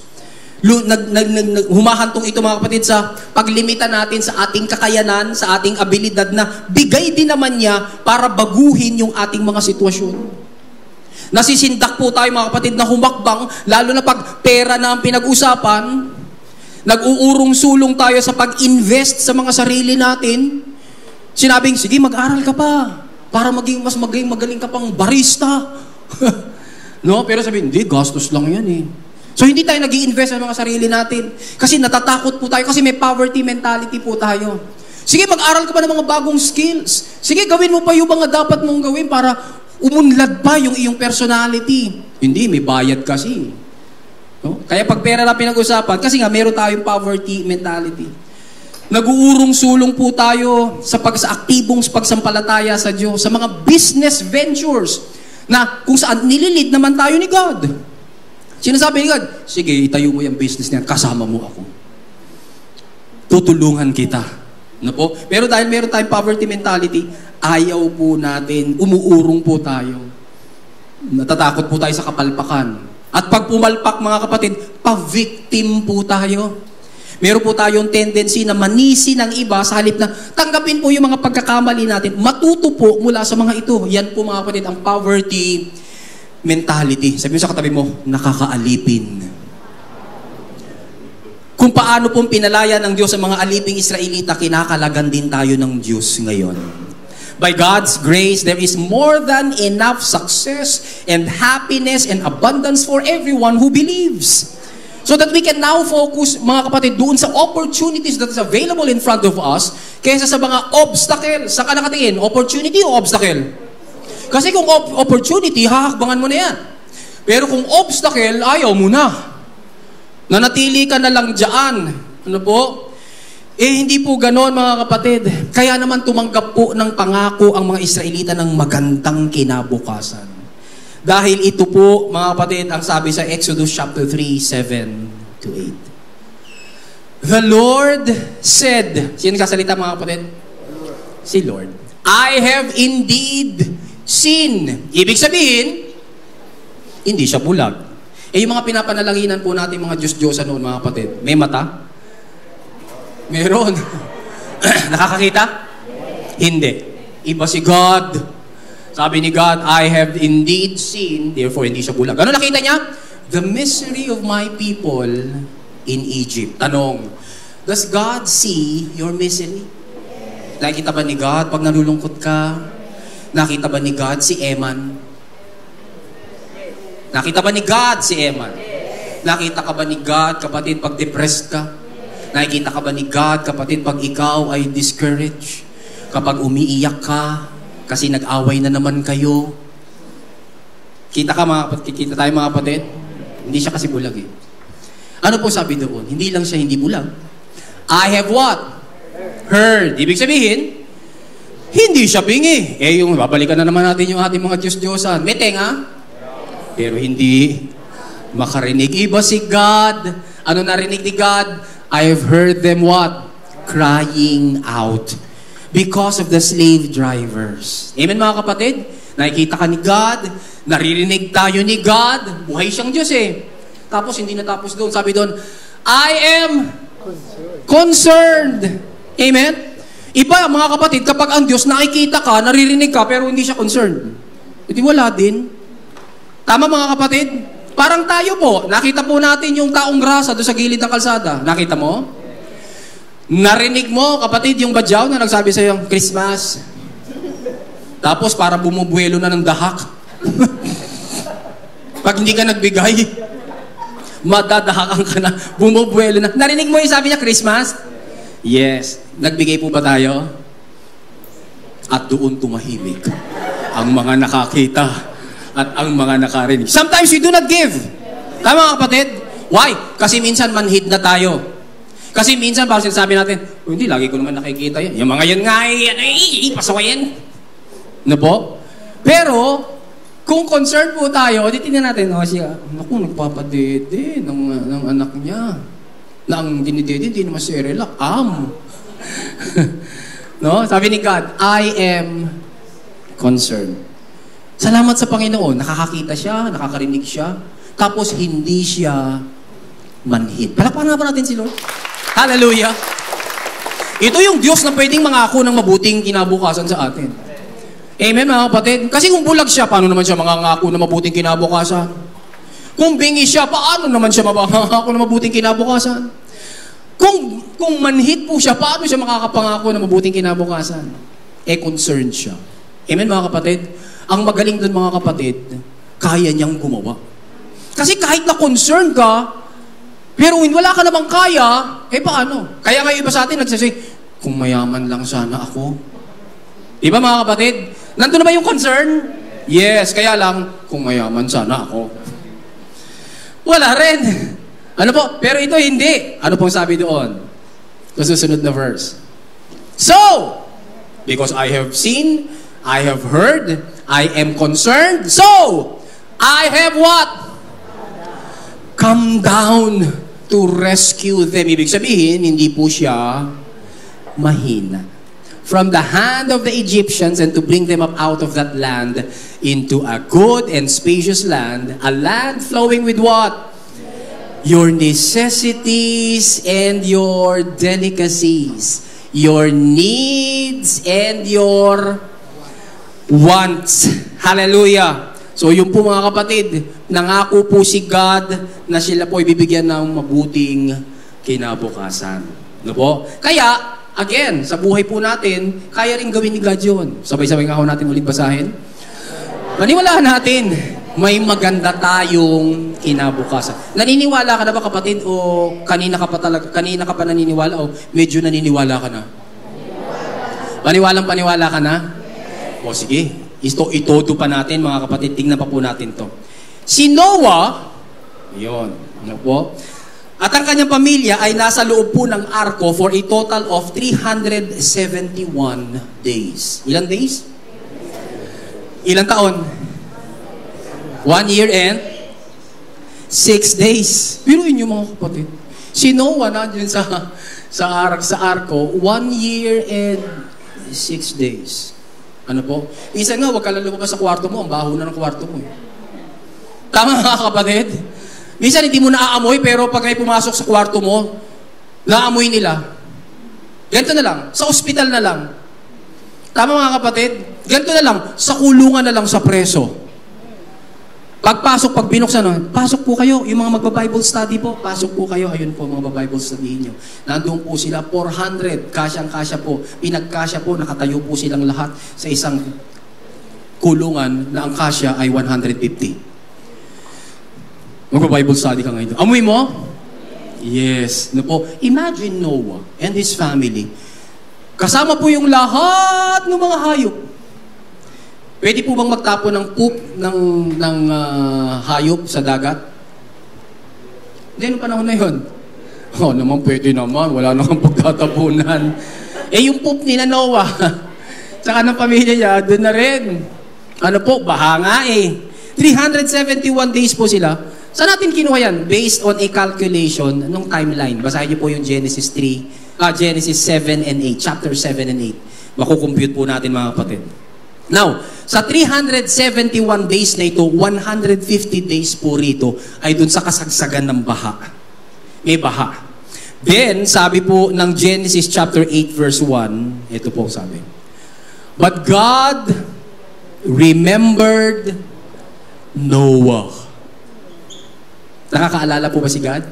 [SPEAKER 1] Humahantong ito mga kapatid sa paglimita natin sa ating kakayanan, sa ating abilidad na bigay din naman niya para baguhin yung ating mga sitwasyon. Nasisindak po tayo mga kapatid na humakbang, lalo na pag pera na ang pinag-usapan. Nag-uurong-sulong tayo sa pag-invest sa mga sarili natin. Sinabing, sige mag-aral ka pa para maging magaling ka pang barista. No? Pero sabihin, hindi, gastos lang yan eh. So, hindi tayo nag-i-invest sa mga sarili natin. Kasi natatakot po tayo. Kasi may poverty mentality po tayo. Sige, mag-aral ka pa ng mga bagong skills. Sige, gawin mo pa yung mga dapat mong gawin para umunlad pa yung iyong personality. Hindi, may bayad kasi. No? Kaya pag pera na pinag-usapan, kasi nga, meron tayong poverty mentality. Nag-uurong-sulong po tayo sa aktibong pagsampalataya sa Diyos, sa mga business ventures na kung saan nililid naman tayo ni God. Sinasabi ni God, sige, itayo mo yung business niyan, kasama mo ako. Tutulungan kita. Ano po? Pero dahil meron tayong poverty mentality, ayaw po natin, umuurong po tayo. Natatakot po tayo sa kapalpakan. At pag pumalpak mga kapatid, pa-victim po tayo. Meron po tayong tendency na manisi ng iba sa halip na tanggapin po yung mga pagkakamali natin. Matuto po mula sa mga ito. Yan po mga kapatid, ang poverty mentality. Sabi mo sa katabi mo, nakakaalipin. Kung paano pong pinalaya ng Diyos sa mga aliping Israelita, kinakalagan din tayo ng Diyos ngayon. By God's grace, there is more than enough success and happiness and abundance for everyone who believes. So that we can now focus, mga kapatid, doon sa opportunities that is available in front of us kaysa sa mga obstacle. Saan ka nakatingin? Opportunity o obstacle? Kasi kung opportunity, hahakbangan mo na yan. Pero kung obstacle, ayaw mo na. Nanatili ka na lang dyan. Ano po? Hindi po ganon mga kapatid. Kaya naman tumanggap po ng pangako ang mga Israelita ng magandang kinabukasan. Dahil ito po, mga kapatid, ang sabi sa Exodus chapter 3, 7 to 8. The Lord said, sino nagsasalita mga kapatid? Si Lord. I have indeed seen. Ibig sabihin, hindi siya bulag. Yung mga pinapanalanginan po natin mga Diyos-Diyosan noon mga kapatid, may mata? Meron. Nakakakita? Hindi. Iba si God. Sabi ni God, I have indeed seen, therefore hindi siya bulag. Ano nakita niya? The misery of my people in Egypt. Tanong, does God see your misery? Nakita ba ni God pag nalulungkot ka? Nakita ba ni God si Eman? Nakita ba ni God si Eman? Nakita ka ba ni God, kapatid, pag depressed ka? Nakikita ka ba ni God, kapatid, pag ikaw ay discouraged? Kapag umiiyak ka, kasi nag-away na naman kayo. Kita tayo mga kapatid? Hindi siya kasi bulag eh. Ano po sabi doon? Hindi lang siya hindi bulag. I have what? Heard. Ibig sabihin, hindi siya bingi. Yung babalikan na naman natin yung ating mga Diyos-Diyosan. May tenga, pero hindi makarinig. Iba si God. Ano narinig ni God? I have heard them what? Crying out. Because of the slave drivers. Amen mga kapatid? Nakikita ka ni God, naririnig tayo ni God, buhay siyang Diyos eh. Tapos hindi natapos doon. Sabi doon, I am concerned. Amen? Iba mga kapatid, kapag ang Diyos nakikita ka, naririnig ka, pero hindi siya concerned. Hindi wala din. Tama mga kapatid? Parang tayo po, nakita po natin yung taong grasa doon sa gilid ng kalsada. Nakita mo? Narinig mo, kapatid, yung badyaw na nagsabi sa'yo, Christmas. Tapos para bumubuelo na ng dahak. Pag hindi ka nagbigay, madadahakan ka na, bumubuelo na. Narinig mo yung sabi niya, Christmas? Yes. Nagbigay po ba tayo? At doon tumahimik ang mga nakakita at ang mga nakarinig. Sometimes we do not give. Tama kapatid? Why? Kasi minsan manhid na tayo. Kasi minsan, parang sinasabi natin, hindi, lagi ko naman nakikita yan. Yung mga yan nga, pasawayin. Ano po? Pero, kung concerned po tayo, tingnan natin, siya, naku, nagpapadede ng anak niya. Na ang dinidede, hindi naman si Relax. No? Sabi ni God, I am concerned. Salamat sa Panginoon, nakakakita siya, nakakarinig siya, tapos hindi siya manhid. Palakpakan nga ba natin si Lord? Hallelujah! Ito yung Diyos na pwedeng mangako ng mabuting kinabukasan sa atin. Amen, mga kapatid? Kasi kung bulag siya, paano naman siya mangangako ng mabuting kinabukasan? Kung bingi siya, paano naman siya mangangako ng mabuting kinabukasan? Kung manhid po siya, paano siya makakapangako ng mabuting kinabukasan? Concerned siya. Amen, mga kapatid? Ang magaling doon, mga kapatid, kaya niyang gumawa. Kasi kahit na concerned ka, pero kung wala ka namang kaya, paano? Kaya nga iba sa atin nagsasay, kung mayaman lang sana ako. Diba mga kapatid? Nandun na ba yung concern? Yes, kaya lang, kung mayaman sana ako. Wala rin. Ano po? Pero ito hindi. Ano pong sabi doon? Susunod na verse. So, because I have seen, I have heard, I am concerned, so, I have what? Come down to rescue them. Ibig sabihin, hindi po siya mahina. From the hand of the Egyptians and to bring them up out of that land into a good and spacious land, a land flowing with what? Your necessities and your delicacies, your needs and your wants. Hallelujah! So yun po mga kapatid, nangako po si God na sila po ibibigyan ng mabuting kinabukasan. No po? Kaya, again, sa buhay po natin, kaya rin gawin ni God yun. Sabay-sabay nga ako natin ulit basahin. Maniwalaan natin, may maganda tayong kinabukasan. Naniniwala ka na ba kapatid o kanina ka pa naniniwala o medyo naniniwala ka na? Paniwalang-paniwala ka na? O sige. Itodo pa natin, mga kapatid. Tingnan pa po natin to. Si Noah, yun, ano po? At ang kanyang pamilya ay nasa loob po ng arko for a total of 371 days. Ilang days? Ilang taon? 1 year and 6 days. Biruin niyo mga kapatid. Si Noah nandiyan sa arko, 1 year and 6 days. Ano po? Minsan nga, huwag ka lang lumabas sa kwarto mo, ang baho na ng kwarto mo. Tama mga kapatid? Minsan hindi mo naaamoy, pero pag may pumasok sa kwarto mo, naamoy nila. Ganito na lang, sa ospital na lang. Tama mga kapatid? Ganito na lang, sa kulungan na lang sa preso. Pagpasok, pag binuksan, pasok po kayo, yung mga magba-Bible study po, pasok po kayo, ayun po mga Bible study nyo. Nandun po sila, 400, kasyang-kasya po, pinagkasya po, nakatayo po silang lahat sa isang kulungan na ang kasya ay 150. Magba-Bible study ka ngayon. Amoy mo? Yes. No po, imagine Noah and his family. Kasama po yung lahat ng mga hayop. Pwede po bang magtapon ng poop ng hayop sa dagat? Hindi, noong panahon na yun. Oh, naman pwede naman. Wala nang pagtatapunan. Yung poop ni Noah, tsaka ng pamilya niya, doon na rin. Ano po, baha nga 371 days po sila. Saan natin kinuha yan? Based on a calculation ng timeline. Basahin niyo po yung Genesis 7 and 8. Chapter 7 and 8. Makukompute po natin mga kapatid. Now, sa 371 days na ito, 150 days po rito ay dun sa kasagsagan ng baha. May baha. Then, sabi po ng Genesis chapter 8 verse 1, ito po sabi. But God remembered Noah. Nakakaalala po ba si God?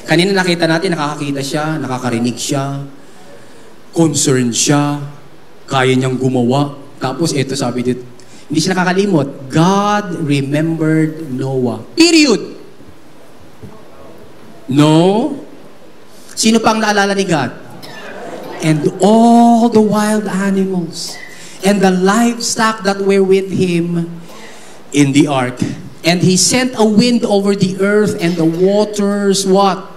[SPEAKER 1] Kanina nakita natin, nakakakita siya, nakakarinig siya, concerned siya, kaya niyang gumawa. Tapos ito sabi dito, hindi siya nakakalimot. God remembered Noah. Period. No. Sino pang naalala ni God? And all the wild animals and the livestock that were with him in the ark. And he sent a wind over the earth and the waters, what?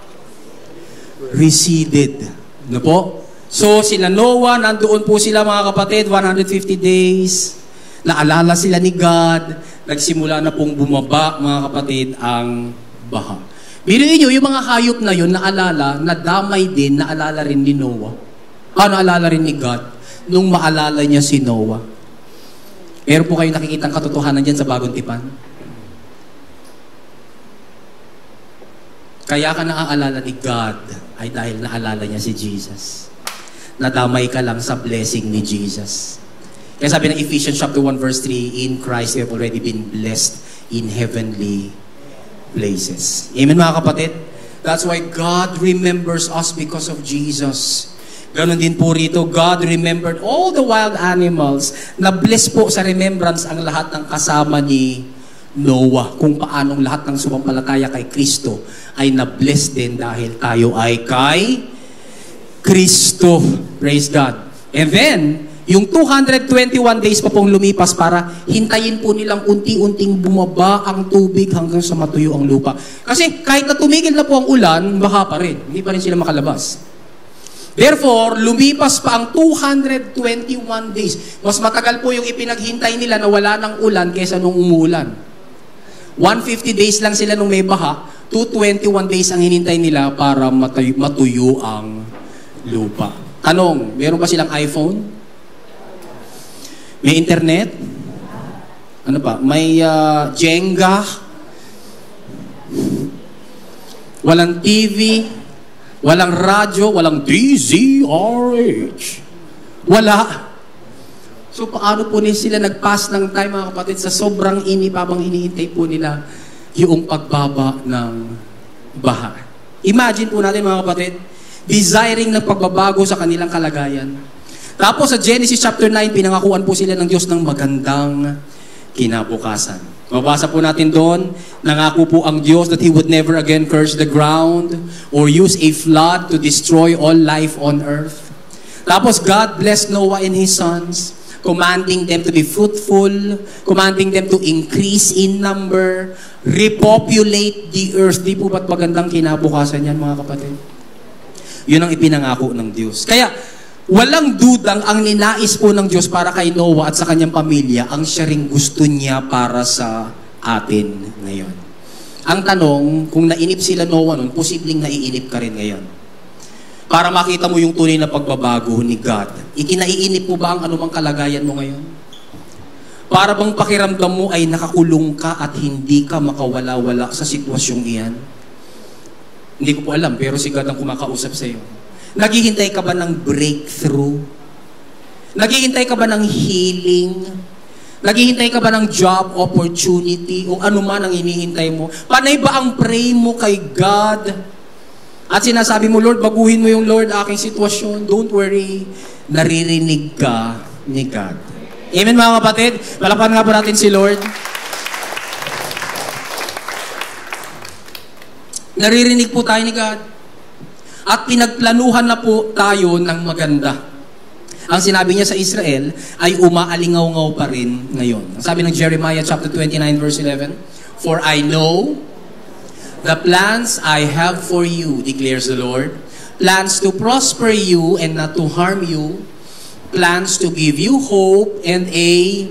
[SPEAKER 1] Receded. Ano po? So, sila Noah, nandoon po sila mga kapatid, 150 days. Naalala sila ni God. Nagsimula na pong bumaba, mga kapatid, ang baha. Biruin nyo, yung mga hayop na yun, naalala, nadamay din, naalala rin ni Noah. Naalala rin ni God, nung maalala niya si Noah. Meron po kayong nakikitang katotohanan dyan sa Bagong Tipan? Kaya ka naaalala ni God ay dahil naalala niya si Jesus. Nadamay ka lang sa blessing ni Jesus. Kaya sabi ng Ephesians chapter 1 verse 3, in Christ we have already been blessed in heavenly places. Amen mga kapatid? That's why God remembers us because of Jesus. Ganon din po rito, God remembered all the wild animals. Na-bless po sa remembrance ang lahat ng kasama ni Noah. Kung paanong lahat ng sumampalataya kay Kristo ay na-bless din dahil tayo ay kay Kristo. Praise God. And then, yung 221 days pa pong lumipas para hintayin po nilang unti-unting bumaba ang tubig hanggang sa matuyo ang lupa. Kasi kahit na tumigil na po ang ulan, baka pa rin. Hindi pa rin sila makalabas. Therefore, lumipas pa ang 221 days. Mas matagal po yung ipinaghintay nila na wala ng ulan kaysa nung umuulan. 150 days lang sila nung may baha, 221 days ang hinintay nila para matuyo ang lupa. Tanong, meron ba silang iPhone? May internet? Ano pa? May Jenga? Walang TV? Walang radyo? Walang DZRH? Wala. So paano po sila nag-pass ng time mga kapatid sa sobrang init habang hinihintay po nila yung pagbaba ng baha. Imagine po natin mga kapatid, desiring ng pagbabago sa kanilang kalagayan. Tapos sa Genesis chapter 9, pinangakuan po sila ng Diyos ng magandang kinabukasan. Mabasa po natin doon, nangako po ang Diyos that He would never again curse the ground or use a flood to destroy all life on earth. Tapos God blessed Noah and his sons, commanding them to be fruitful, commanding them to increase in number, repopulate the earth. Di po ba't magandang kinabukasan yan mga kapatid? Yun ang ipinangako ng Diyos. Kaya, walang dudang ang ninais po ng Diyos para kay Noah at sa kanyang pamilya, ang siya ring gusto niya para sa atin ngayon. Ang tanong, kung nainip sila Noah noon, posibleng naiinip ka rin ngayon. Para makita mo yung tunay na pagbabago ni God. Ikinaiinip mo ba ang anumang kalagayan mo ngayon? Para bang pakiramdam mo ay nakakulong ka at hindi ka makawala-wala sa sitwasyong iyan? Hindi ko po alam, pero si God ang kumakausap sa iyo. Naghihintay ka ba ng breakthrough? Naghihintay ka ba ng healing? Naghihintay ka ba ng job opportunity? O ano man ang hinihintay mo? Panay ba ang pray mo kay God? At sinasabi mo, Lord, baguhin mo yung Lord aking sitwasyon. Don't worry. Naririnig ka ni God. Amen mga kapatid? Palakpan nga po natin si Lord. Naririnig po tayo ni God. At pinagplanuhan na po tayo ng maganda. Ang sinabi niya sa Israel ay umaalingaw-ngaw pa rin ngayon. Ang sabi ng Jeremiah chapter 29 verse 11, For I know the plans I have for you, declares the Lord, plans to prosper you and not to harm you, plans to give you hope and a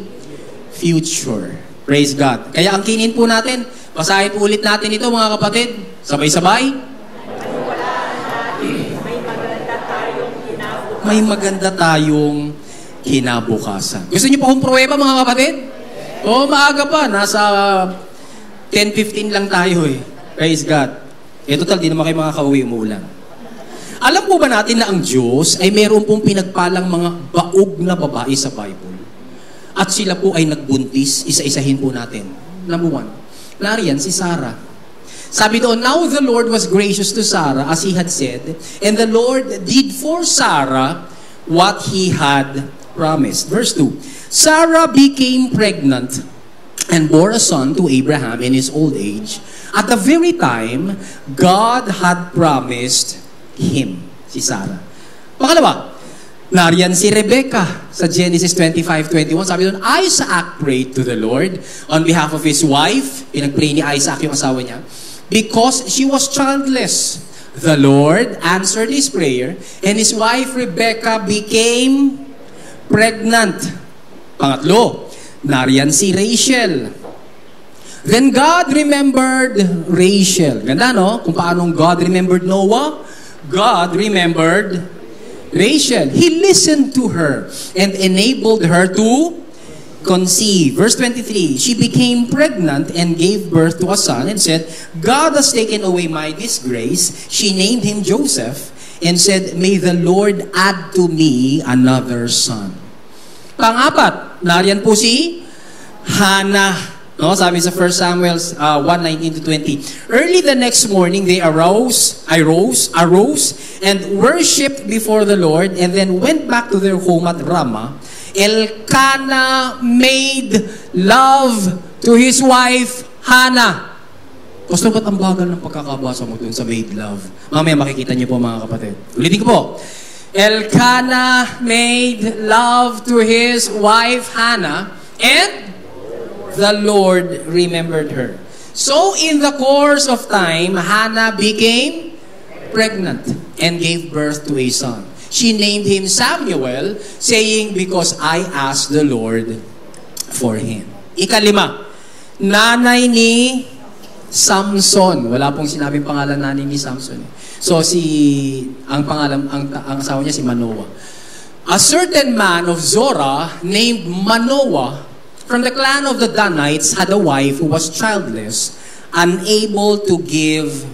[SPEAKER 1] future. Praise God. Kaya ang kinin po natin, basahin po ulit natin ito mga kapatid. Sabay-sabay. May maganda tayong kinabukasan. Gusto niyo pa akong pruweba mga kapatid? Oo, maaga pa. Nasa 10:15 lang tayo eh. Praise God. Eh total, di naman kayo makakauwi umuulan. Alam po ba natin na ang Diyos ay meron pong pinagpalang mga baog na babae sa Bible? At sila po ay nagbuntis, isa-isahin po natin. Number 1, nariyan si Sarah. Sabi doon, now the Lord was gracious to Sarah as He had said, and the Lord did for Sarah what He had promised. Verse 2, Sarah became pregnant and bore a son to Abraham in his old age, at the very time God had promised him, si Sarah. Pangalawa, nariyan si Rebecca sa Genesis 25:21. Sabi doon, Isaac prayed to the Lord on behalf of his wife. Pinag-pray ni Isaac yung asawa niya. Because she was childless. The Lord answered his prayer, and his wife Rebecca became pregnant. Pangatlo, nariyan si Rachel. Then God remembered Rachel. Ganda, no? Kung paanong God remembered Noah, God remembered Rachel. He listened to her and enabled her to conceive. Verse 23, she became pregnant and gave birth to a son and said, God has taken away my disgrace. She named him Joseph and said, May the Lord add to me another son. Pang-apat, nariyan po si Hannah. No, sabi sa 1 Samuel 1:19-20. Early the next morning, they arose and worshipped before the Lord, and then went back to their home at Ramah. Elkanah made love to his wife, Hannah. Pastor, ba't ang bagal ng pagkakabasa mo dun sa made love? Mamaya makikita niyo po mga kapatid. Ulitin ko po. Elkanah made love to his wife, Hannah, and the Lord remembered her. So in the course of time, Hannah became pregnant and gave birth to a son. She named him Samuel, saying, Because I asked the Lord for him. Ikalima, nanay ni Samson. Wala pong sinabing pangalan nanay ni Samson. So ang asawa niya si Manoah. A certain man of Zorah named Manoah from the clan of the Danites had a wife who was childless, unable to give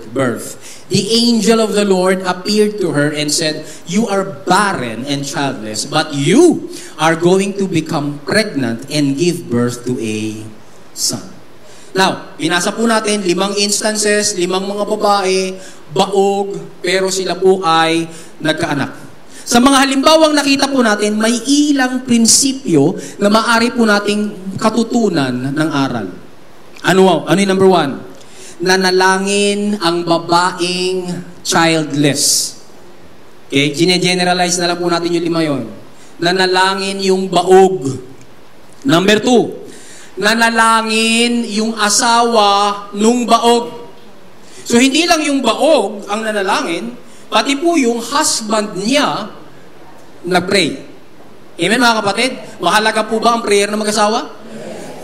[SPEAKER 1] birth. The angel of the Lord appeared to her and said, You are barren and childless, but you are going to become pregnant and give birth to a son. Now, binasa po natin 5 instances, 5 mga babae, baog, pero sila po ay nagkaanak. Sa mga halimbawang nakita po natin, may ilang prinsipyo na maaari po nating katutunan ng aral. Ano yung number 1? Nanalangin ang babaeng childless. Okay, gine-generalize na lang po natin yung 5 yon. Nanalangin yung baog. Number 2, nanalangin yung asawa nung baog. So hindi lang yung baog ang nanalangin, pati po yung husband niya nag-pray. Amen mga kapatid? Mahalaga po ba ang prayer ng mag-asawa?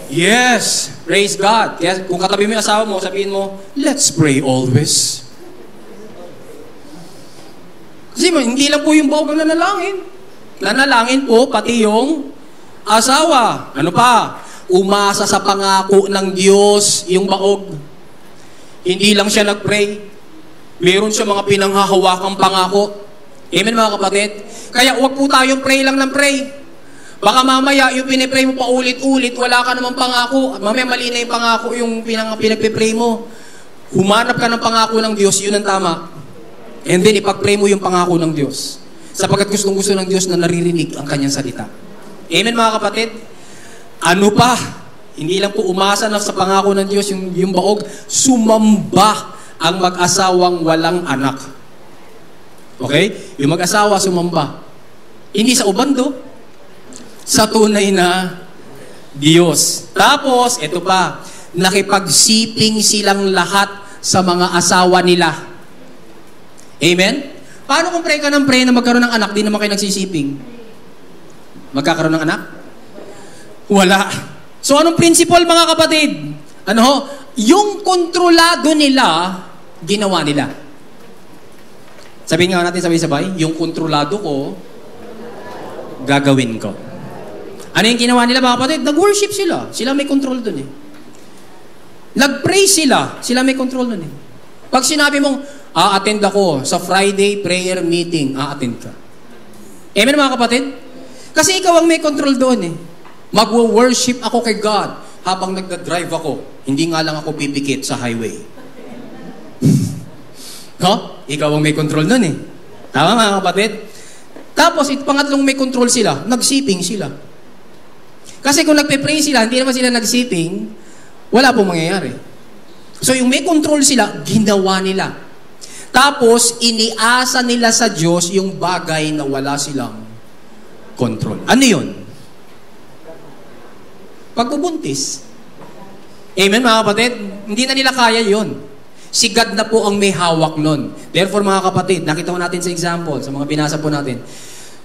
[SPEAKER 1] Yes! Praise God. Kaya kung katabi mo yung asawa mo, sabihin mo, let's pray always. Kasi hindi lang po yung baog ang nanalangin. Nanalangin po pati yung asawa. Ano pa? Umasa sa pangako ng Diyos yung baog. Hindi lang siya nag-pray. Meron siya mga pinanghahawakang pangako. Amen mga kapatid? Kaya huwag po tayong pray lang ng pray. Baka mamaya yung pinipray mo pa ulit-ulit, wala ka namang pangako. Mamaya mali na yung pangako yung pinagpipray mo. Humanap ka ng pangako ng Diyos, yun ang tama. And then ipag-pray mo yung pangako ng Diyos. Sapagkat gustong-gusto ng Diyos na naririnig ang kanyang salita. Amen mga kapatid? Ano pa? Hindi lang po umasa na sa pangako ng Diyos yung baog, sumamba ang mag-asawang walang anak. Okay? Yung mag-asawa sumamba. Hindi sa ubando, sa tunay na Diyos. Tapos, ito pa, nakipagsiping silang lahat sa mga asawa nila. Amen? Paano kung pray ka ng pray na magkaroon ng anak, di naman kayo nagsisiping? Magkakaroon ng anak? Wala. So, anong principle mga kapatid? Ano ho? Yung kontrolado nila, ginawa nila. Sabihin nga natin sabay-sabay, yung kontrolado ko, gagawin ko. Ano yung ginawa nila mga kapatid? Nag-worship sila. Sila may control dun eh. Nag-pray sila. Sila may control dun eh. Pag sinabi mong, a-attend ako sa Friday prayer meeting, a-attend ka. Amen mga kapatid? Kasi ikaw ang may control doon eh. Mag-worship ako kay God habang nagda-drive ako. Hindi nga lang ako pipikit sa highway. No? Ikaw ang may control doon eh. Tama mga kapatid? Tapos, pangatlong may control sila, nagsiping sila. Kasi kung nagpe-pray sila, hindi naman sila nagsiping, wala pong mangyayari. So, yung may control sila, ginawa nila. Tapos, iniasa nila sa Diyos yung bagay na wala silang control. Ano yun? Pagbubuntis. Amen mga kapatid? Hindi na nila kaya yun. Si God na po ang may hawak nun. Therefore mga kapatid, nakita ko natin sa example, sa mga binasa po natin,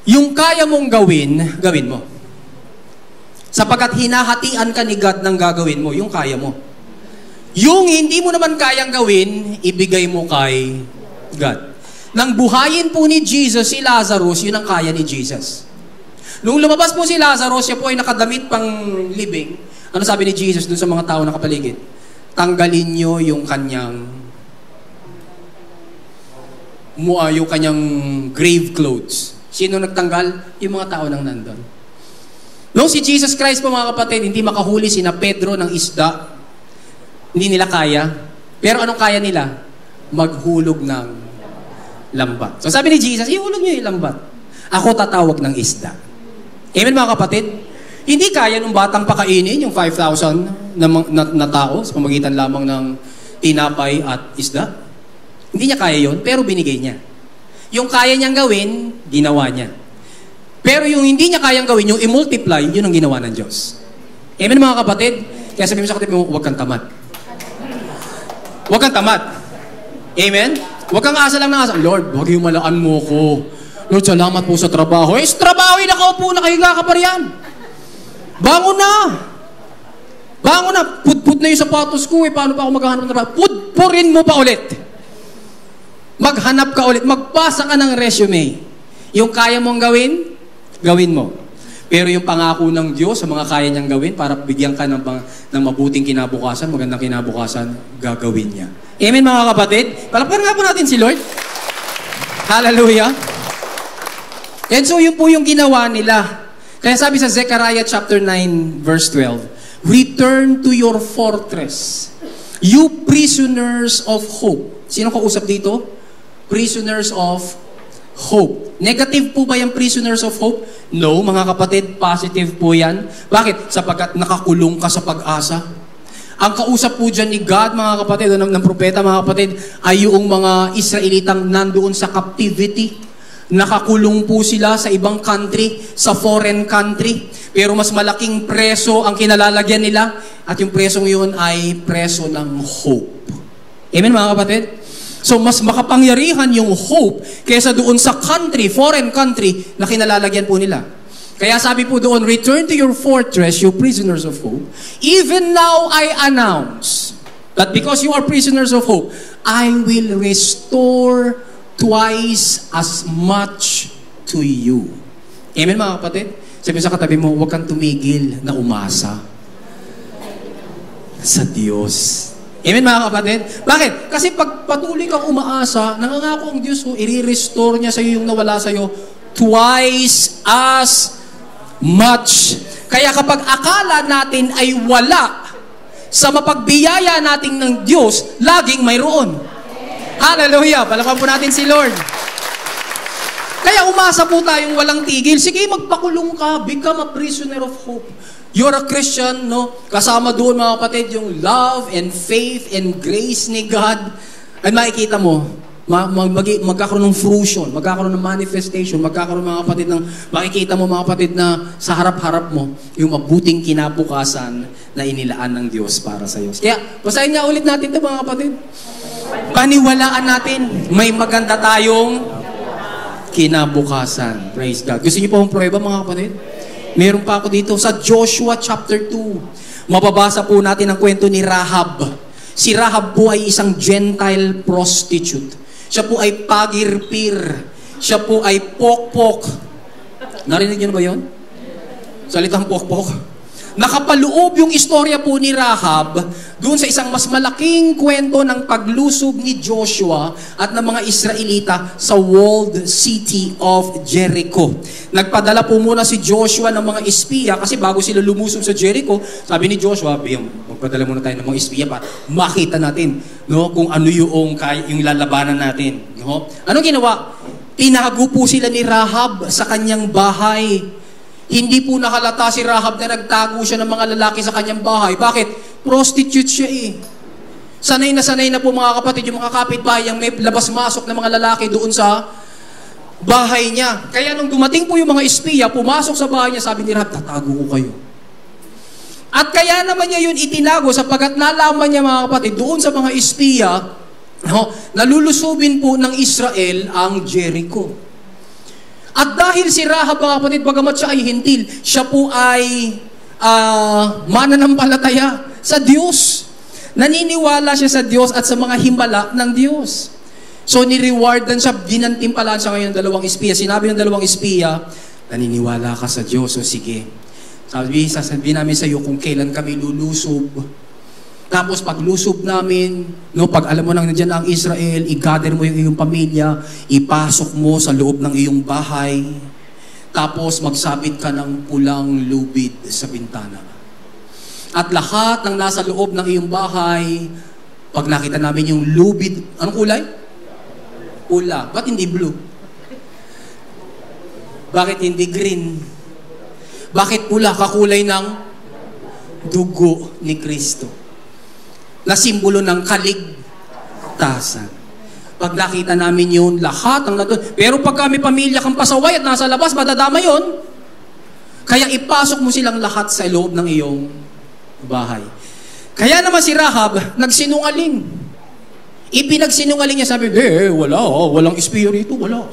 [SPEAKER 1] yung kaya mong gawin, gawin mo. Sapagkat hinahatian ka ni God ng gagawin mo, yung kaya mo. Yung hindi mo naman kayang gawin, ibigay mo kay God. Nang buhayin po ni Jesus si Lazarus, yun ang kaya ni Jesus. Nung lumabas po si Lazarus, siya po ay nakadamit pang libing. Ano sabi ni Jesus dun sa mga tao na kapaligid? Tanggalin nyo yung kanyang grave clothes. Sino nagtanggal? Yung mga tao nang nandun. Nung si Jesus Christ po mga kapatid, hindi makahuli sina Pedro ng isda, hindi nila kaya. Pero anong kaya nila? Maghulog ng lambat. So sabi ni Jesus, ihulog nyo yung lambat. Ako tatawag ng isda. Amen mga kapatid? Hindi kaya nung batang pakainin yung 5,000 na tao sa pamagitan lamang ng tinapay at isda. Hindi niya kaya yun, pero binigay niya. Yung kaya niyang gawin, ginawa niya. Pero yung hindi niya kayang gawin, yung i-multiply, yun ang ginawa ng Diyos. Amen mga kapatid? Kaya sabihin mo sa kapatid mo, huwag kang tamad. Huwag kang tamad. Amen? Huwag kang asa lang ng asa. Lord, huwag himalaan mo ko. Lord, salamat po sa trabaho. Eh, sa trabaho, nakaupo, nakahiga ka pa riyan. Bangon na! Bangon na! Put na yung sapatos ko eh. Paano pa ako maghahanap ng trabaho? Putpurin mo pa ulit. Maghanap ka ulit. Magpasa ka ng resume. Yung kaya mong gawin, gawin mo. Pero yung pangako ng Diyos sa mga kaya niyang gawin para bigyan ka ng mabuting kinabukasan, magandang kinabukasan, gagawin niya. Amen mga kapatid? Palakpakan nga po natin si Lord. Hallelujah. And so yun po yung ginawa nila. Kaya sabi sa Zechariah chapter 9 verse 12, return to your fortress, you prisoners of hope. Sino kausap dito? Prisoners of hope. Negative po ba yung prisoners of hope? No, mga kapatid, positive po yan. Bakit? Sapagkat nakakulong ka sa pag-asa. Ang kausap po dyan ni God, mga kapatid, ng propeta, mga kapatid, ay yung mga Israelitang nandoon sa captivity. Nakakulong po sila sa ibang country, sa foreign country. Pero mas malaking preso ang kinalalagyan nila. At yung presong yun ay preso ng hope. Amen, mga kapatid? So, mas makapangyarihan yung hope kaysa doon sa country, foreign country, na kinalalagyan po nila. Kaya sabi po doon, return to your fortress, you prisoners of hope. Even now I announce that because you are prisoners of hope, I will restore twice as much to you. Amen mga kapatid? Sabi sa katabi mo, huwag kang tumigil na umasa sa Diyos. Amen mga kapatid? Bakit? Kasi pag patuloy kang umaasa, nangangako ang Diyos, i-restore niya sa iyo yung nawala sa iyo twice as much. Kaya kapag akala natin ay wala sa mapagbiyaya natin ng Diyos, laging mayroon. Hallelujah! Palakpan po natin si Lord. Kaya umasa po tayong walang tigil. Sige, magpakulong ka. Become a prisoner of hope. You're a Christian, no? Kasama doon mga kapatid yung love and faith and grace ni God. Ay makikita mo, magkakaroon ng fruition, magkakaroon ng manifestation, magkakaroon mga kapatid ng, makikita mo mga kapatid na sa harap-harap mo, yung mabuting kinabukasan na inilaan ng Diyos para sa iyo. Kaya, basahin niya ulit natin ito mga kapatid. Paniwalaan natin, may maganda tayong kinabukasan. Praise God. Gusto niyo po ang prueba mga kapatid? Meron pa ako dito sa Joshua chapter 2. Mababasa po natin ang kwento ni Rahab. Si Rahab po ay isang Gentile prostitute. Siya po ay pagirpir. Siya po ay pokpok. Narinig niyo na ba yun? Salitang pokpok. Nakapaloob yung istorya po ni Rahab doon sa isang mas malaking kwento ng paglusob ni Joshua at ng mga Israelita sa walled city of Jericho. Nagpadala po muna si Joshua ng mga espiya kasi bago sila lumusob sa Jericho, sabi ni Joshua, magpadala muna tayo ng mga espiya para makita natin, no, kung ano yung lalabanan natin. No? Anong ginawa? Tinago po sila ni Rahab sa kanyang bahay. Hindi po nakalata si Rahab na nagtago siya ng mga lalaki sa kanyang bahay. Bakit? Prostitute siya eh. Sanay na po mga kapatid, yung mga kapitbahay ang may labas-masok ng mga lalaki doon sa bahay niya. Kaya nung dumating po yung mga espiya, pumasok sa bahay niya, sabi ni Rahab, tatago ko kayo. At kaya naman niya yun itinago sapagkat nalaman niya mga kapatid, doon sa mga espiya, no, nalulusubin po ng Israel ang Jericho. At dahil si Rahab, mga kapatid, bagamat siya ay hintil, siya po ay mananampalataya sa Diyos. Naniniwala siya sa Diyos at sa mga himala ng Diyos. So, ni-rewardan siya, ginantimpalaan siya ngayon ng dalawang espiya. Sinabi ng dalawang espiya, naniniwala ka sa Diyos, o sige. Sasabihin namin sa iyo kung kailan kami lulusob. Tapos paglusob namin, no, pag alam mo nang nandiyan ang Israel, i-gather mo yung iyong pamilya, ipasok mo sa loob ng iyong bahay, tapos magsabit ka ng pulang lubid sa bintana. At lahat ng nasa loob ng iyong bahay, pag nakita namin yung lubid, anong kulay? Pula. Ba't hindi blue? Bakit hindi green? Bakit pula? Kakulay ng dugo ni Kristo. Na simbolo ng kaligtasan. Pag nakita namin yun, lahat ang nandun. Pero pag kami pamilya kang pasaway at nasa labas, madadama yun. Kaya ipasok mo silang lahat sa loob ng iyong bahay. Kaya naman si Rahab, nagsinungaling. Ipinagsinungaling niya, sabi, walang espiritu, wala.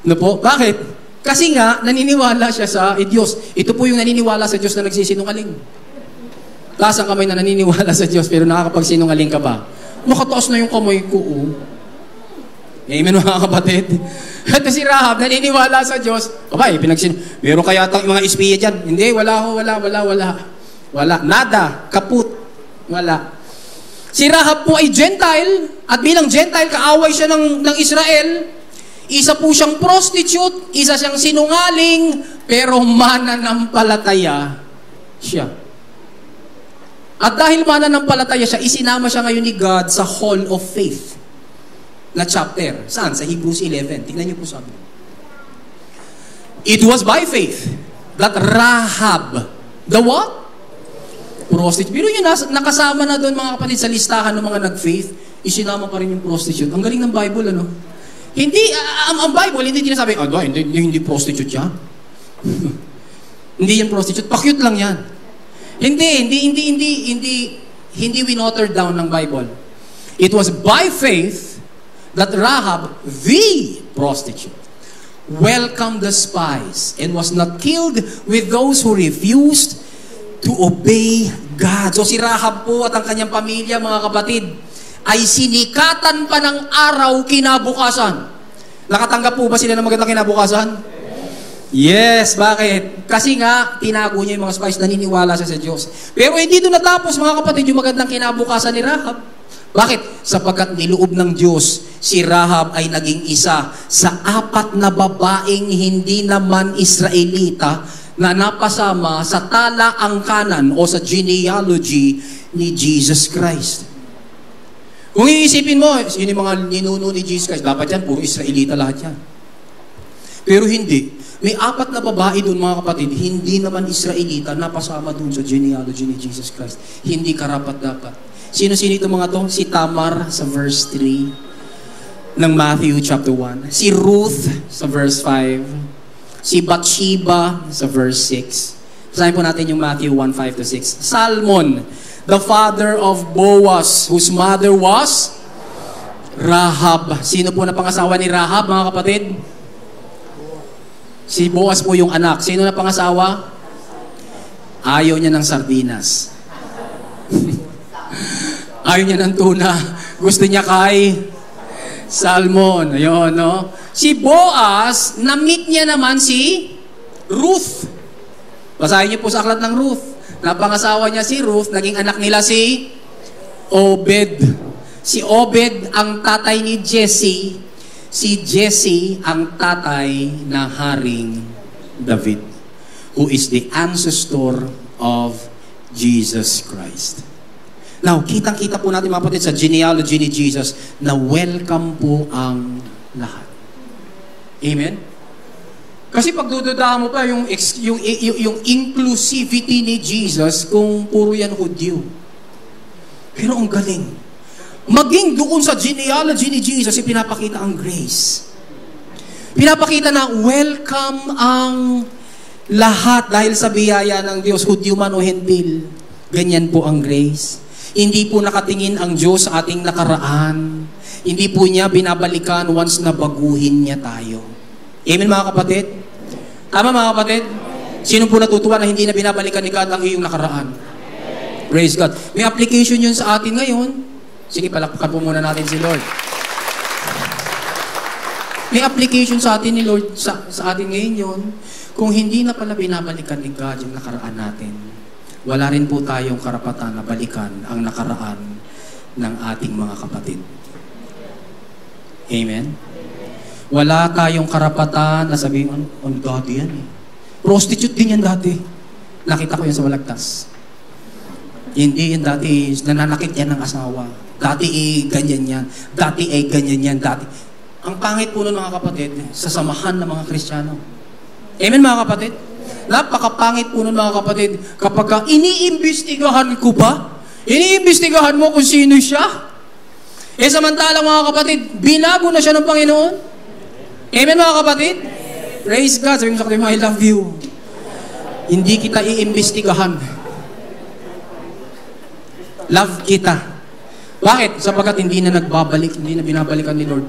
[SPEAKER 1] Ano po? Bakit? Kasi nga, naniniwala siya sa Diyos. Ito po yung naniniwala sa Diyos na nagsisinungaling. Taas ang kamay na naniniwala sa Diyos pero nakakapagsinungaling ka pa. Makataas na yung kamay ko, oh. Amen mga kapatid. Ito si Rahab, naniniwala sa Diyos. Meron kaya mga espiya dyan? Hindi, wala. Wala. Nada. Kaput. Wala. Si Rahab po ay Gentile at bilang Gentile, kaaway siya ng Israel. Isa po siyang prostitute, isa siyang sinungaling, pero mananampalataya siya. At dahil mananampalataya siya, isinama siya ngayon ni God sa Hall of Faith na chapter. Saan? Sa Hebrews 11. Tingnan niyo po sabi. It was by faith that Rahab, the what? Prostitute. Pero yun, nakasama na doon mga kapatid sa listahan ng mga nag-faith, isinama pa rin yung prostitute. Ang galing ng Bible, ano? Hindi, ang Bible, hindi sinasabi, hindi prostitute yan. Hindi yan prostitute. Pa-cute lang yan. Hindi winoter down ng Bible. It was by faith that Rahab, the prostitute, welcomed the spies and was not killed with those who refused to obey God. So si Rahab po at ang kanyang pamilya, mga kapatid, ay sinikatan pa ng araw kinabukasan. Nakatanggap po ba sila ng magandang kinabukasan? Yes, bakit? Kasi nga, tinago niya yung mga spies, naniniwala siya sa Diyos. Pero hindi doon natapos, mga kapatid, yung magandang kinabukasan ni Rahab. Bakit? Sapagkat niloob ng Diyos, si Rahab ay naging isa sa 4 na babaeng hindi naman Israelita na napasama sa tala-angkanan o sa genealogy ni Jesus Christ. Kung iisipin mo, sino yung mga ninuno ni Jesus Christ? Dapat yan, puro Israelita lahat yan. Pero hindi. May 4 na babae doon, mga kapatid, hindi naman Israelita napasama doon sa genealogy ni Jesus Christ. Hindi karapat-dapat. Sino-sino itong mga to? Si Tamar sa verse 3 ng Matthew chapter 1. Si Ruth sa verse 5. Si Bathsheba sa verse 6. Basahin po natin yung Matthew 1:5-6. Salmon, the father of Boaz, whose mother was Rahab. Sino po na pangasawa ni Rahab, mga kapatid? Si Boaz po yung anak. Sino na pangasawa? Ayaw niya ng sardinas. Ayaw niya ng tuna. Gusto niya kay salmon. Ayun, no? Si Boaz, na-meet niya naman si Ruth. Basahin niyo po sa aklat ng Ruth. Napangasawa niya si Ruth, naging anak nila si Obed. Si Obed ang tatay ni Jesse. Si Jesse ang tatay ng Haring David, who is the ancestor of Jesus Christ. Now, kitang-kita po natin, mga kapatid, sa genealogy ni Jesus na welcome po ang lahat. Amen? Kasi pagdududahan mo pa yung inclusivity ni Jesus kung puro yan Hudyo. Pero ang galing. Maging doon sa genealogy ni Jesus, pinapakita ang grace. Pinapakita na welcome ang lahat dahil sa biyaya ng Diyos, Hudyo man o Hentil. Ganyan po ang grace. Hindi po nakatingin ang Diyos sa ating nakaraan. Hindi po niya binabalikan once na baguhin niya tayo. Amen, mga kapatid? Tama, mga kapatid? Sino po natutuwa na hindi na binabalikan ni God ang iyong nakaraan? Praise God. May application yun sa atin ngayon. Sige, palakpakan po muna natin si Lord. May application sa atin ni Lord, sa atin ngayon yun. Kung hindi na pala binabalikan ni God yung nakaraan natin, wala rin po tayong karapatan na balikan ang nakaraan ng ating mga kapatid. Amen? Wala tayong karapatan na sabihin, ang dati yan eh. Prostitute din yan dati. Nakita ko yan sa Balagtas. Hindi yan dati, nananakit yan ng asawa. Dati ganyan yan. Dati ganyan yan. Dati. Ang pangit po nun, mga kapatid, sa samahan ng mga Kristiyano. Amen, mga kapatid? Napakapangit po nun, mga kapatid, kapag iniimbestigahan ko pa, iniimbestigahan mo kung sino siya. Samantalang, mga kapatid, binago na siya ng Panginoon. Amen, mga kapatid? Praise God. Sabi mo sa kapatid, I love you. Hindi kita iimbestigahan. Love kita. Bakit? Sapagkat hindi na nagbabalik, hindi na binabalikan ni Lord.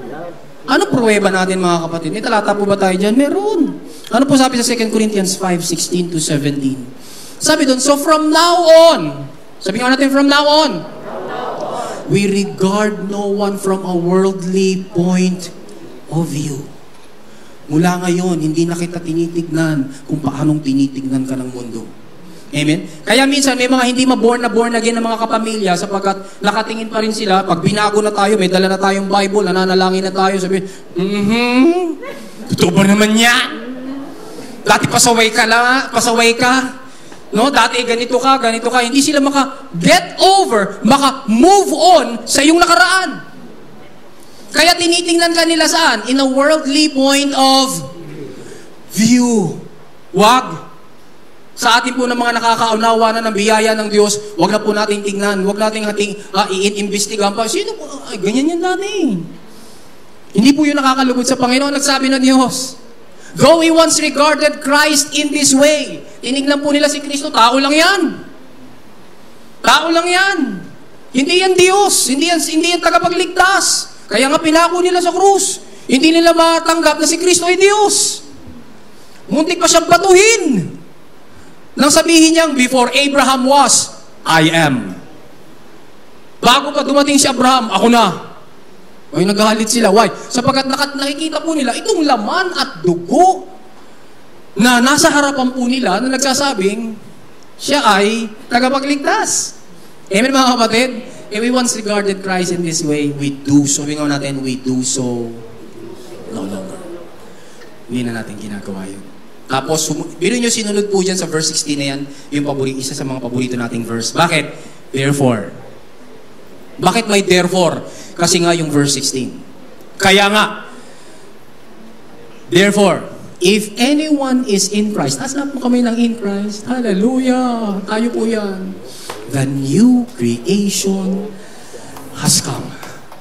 [SPEAKER 1] Ano pruweba natin, mga kapatid? May talata po ba tayo dyan? Meron. Ano po sabi sa 2 Corinthians 5:16-17? Sabi doon, so from now on, sabi nga natin, from now on, we regard no one from a worldly point of view. Mula ngayon, hindi na kita tinitignan kung paanong tinitignan ka ng mundo. Amen? Kaya minsan may mga hindi born again ng mga kapamilya sapagkat nakatingin pa rin sila. Pag binago na tayo, may dala na tayong Bible, nananalangin na tayo, sabihin, totoo ba naman yan? Dati pasaway ka. No? Dati ganito ka. Hindi sila maka-get over, maka-move on sa iyong nakaraan. Kaya tinitingnan ka nila saan? In a worldly point of view. Wag. Sa atin po ng mga nakakaunawa na ng biyaya ng Diyos, wag na po natin tingnan, wag natin i-investigahan pa. Sino po? Ay, ganyan yan dati. Hindi po yun nakakalugod sa Panginoon. Nagsabi ng Diyos, though we once regarded Christ in this way, tinignan po nila si Kristo, tao lang yan. Tao lang yan. Hindi yan Diyos. Hindi yan tagapagligtas. Kaya nga pinako nila sa krus. Hindi nila matanggap na si Kristo ay Diyos. Muntik pa siyang batuhin. Nang sabihin niyang, before Abraham was, I am. Bago pa dumating si Abraham, ako na. Ay, nagalit sila. Why? Sapagkat nakikita po nila itong laman at dugo na nasa harapan po nila na nagsasabing siya ay tagapagligtas. Amen, mga kapatid? If we once regarded Christ in this way, we do so. Sabi nga natin, we do so no longer. Hindi na natin ginagawa yun. Tapos, biro nyo sinunod po dyan sa verse 16 na yan, yung isa sa mga paborito nating verse. Bakit? Therefore. Bakit may therefore? Kasi nga yung verse 16. Kaya nga, therefore, if anyone is in Christ, nasa po kami ng in Christ, hallelujah, tayo po yan. The new creation has come.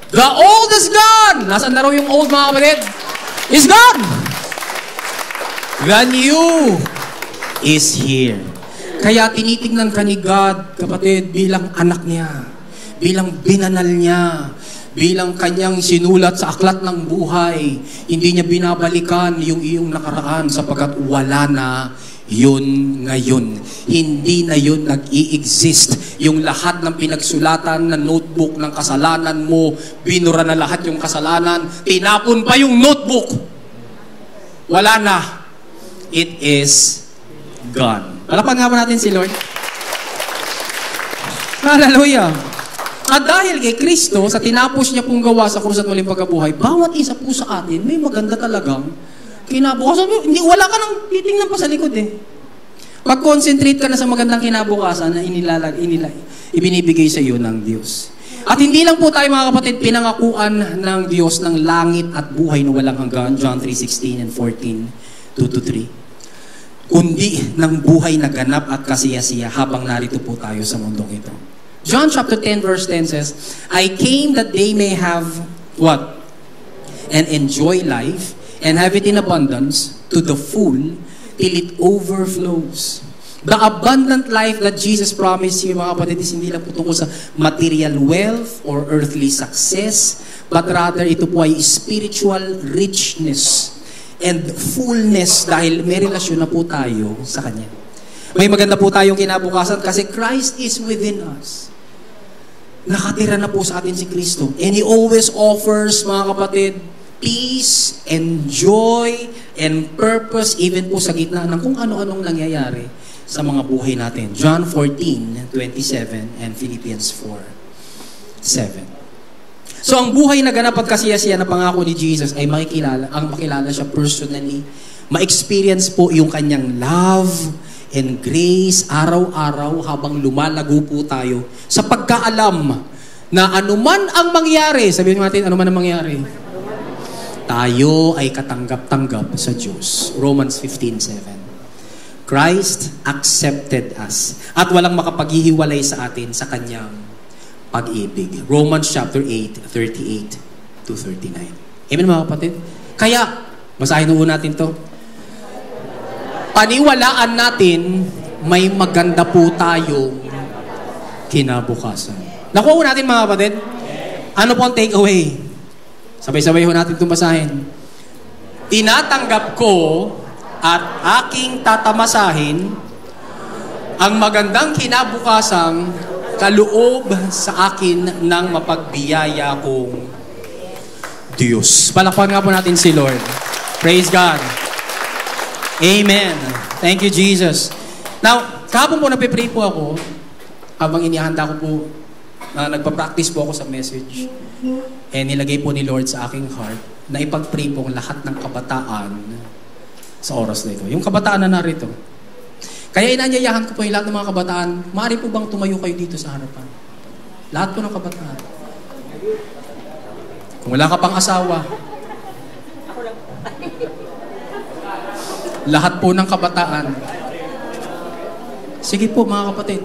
[SPEAKER 1] The old is gone! Nasaan na raw yung old, mga kapatid? Is gone! The new is here. Kaya tinitingnan ka ni God, kapatid, bilang anak niya, bilang binanal niya, bilang kanyang sinulat sa aklat ng buhay. Hindi niya binabalikan yung iyong nakaraan sapagkat wala na yun ngayon. Hindi na yun nag-i-exist. Yung lahat ng pinagsulatan na notebook ng kasalanan mo, binura na lahat yung kasalanan, tinapon pa yung notebook. Wala na. It is gone. Palapan nga ba natin si Lord? Hallelujah. At dahil kay Kristo, sa tinapos niya pong gawa sa krus at muling pagkabuhay, bawat isa po sa atin, may maganda talagang kinabukasan. Hindi, wala ka nang titingnan pa sa likod eh. Mag-concentrate ka na sa magandang kinabukasan na ibinibigay sa iyo ng Diyos. At hindi lang po tayo, mga kapatid, pinangakuan ng Diyos ng langit at buhay na walang hanggan, John 3:16 and 14, 2-3. Kundi ng buhay na ganap at kasiyasiya habang narito po tayo sa mundong ito. John chapter 10 verse 10 says, I came that they may have what? And enjoy life and have it in abundance to the full till it overflows. The abundant life that Jesus promised here, mga kapatid, is hindi lang po tungkol sa material wealth or earthly success, but rather ito po ay spiritual richness and fullness dahil may relasyon na po tayo sa Kanya. May maganda po tayong kinabukasan kasi Christ is within us. Nakatira na po sa atin si Kristo. And He always offers, mga kapatid, peace and joy and purpose even po sa gitna ng kung ano-anong nangyayari sa mga buhay natin. John 14:27 and Philippians 4:7. So ang buhay na ganap at kasiyasiya na pangako ni Jesus ay makilala siya personally, ma-experience po yung kanyang love and grace araw-araw habang lumalago po tayo sa pagkaalam na anuman ang mangyari, sabihin natin anuman ang mangyari, tayo ay katanggap-tanggap sa Diyos. Romans 15:7. Christ accepted us at walang makapaghihiwalay sa atin sa kanyang pag-ibig. Romans chapter 8:38-39. Amen, mga kapatid? Kaya, basahin po natin to. Paniwalaan natin, may maganda po tayong kinabukasan. Nakuha natin, mga kapatid? Ano po ang takeaway? Sabay-sabay ho natin itong basahin. Tinatanggap ko at aking tatamasahin ang magandang kinabukasang kaloob sa akin ng mapagbiyaya kong Diyos. Palakpan nga po natin si Lord. Praise God. Amen. Thank you, Jesus. Now, kahapon po napipray po ako habang inihanda ko po, nagpa-practice po ako sa message. And nilagay po ni Lord sa aking heart na ipag-pray po ang lahat ng kabataan sa oras na ito. Yung kabataan na narito. Kaya inanyayahan ko po yung lahat ng mga kabataan, maaari po bang tumayo kayo dito sa harapan? Lahat po ng kabataan. Kung wala ka pang asawa, lahat po ng kabataan. Sige po, mga kapatid.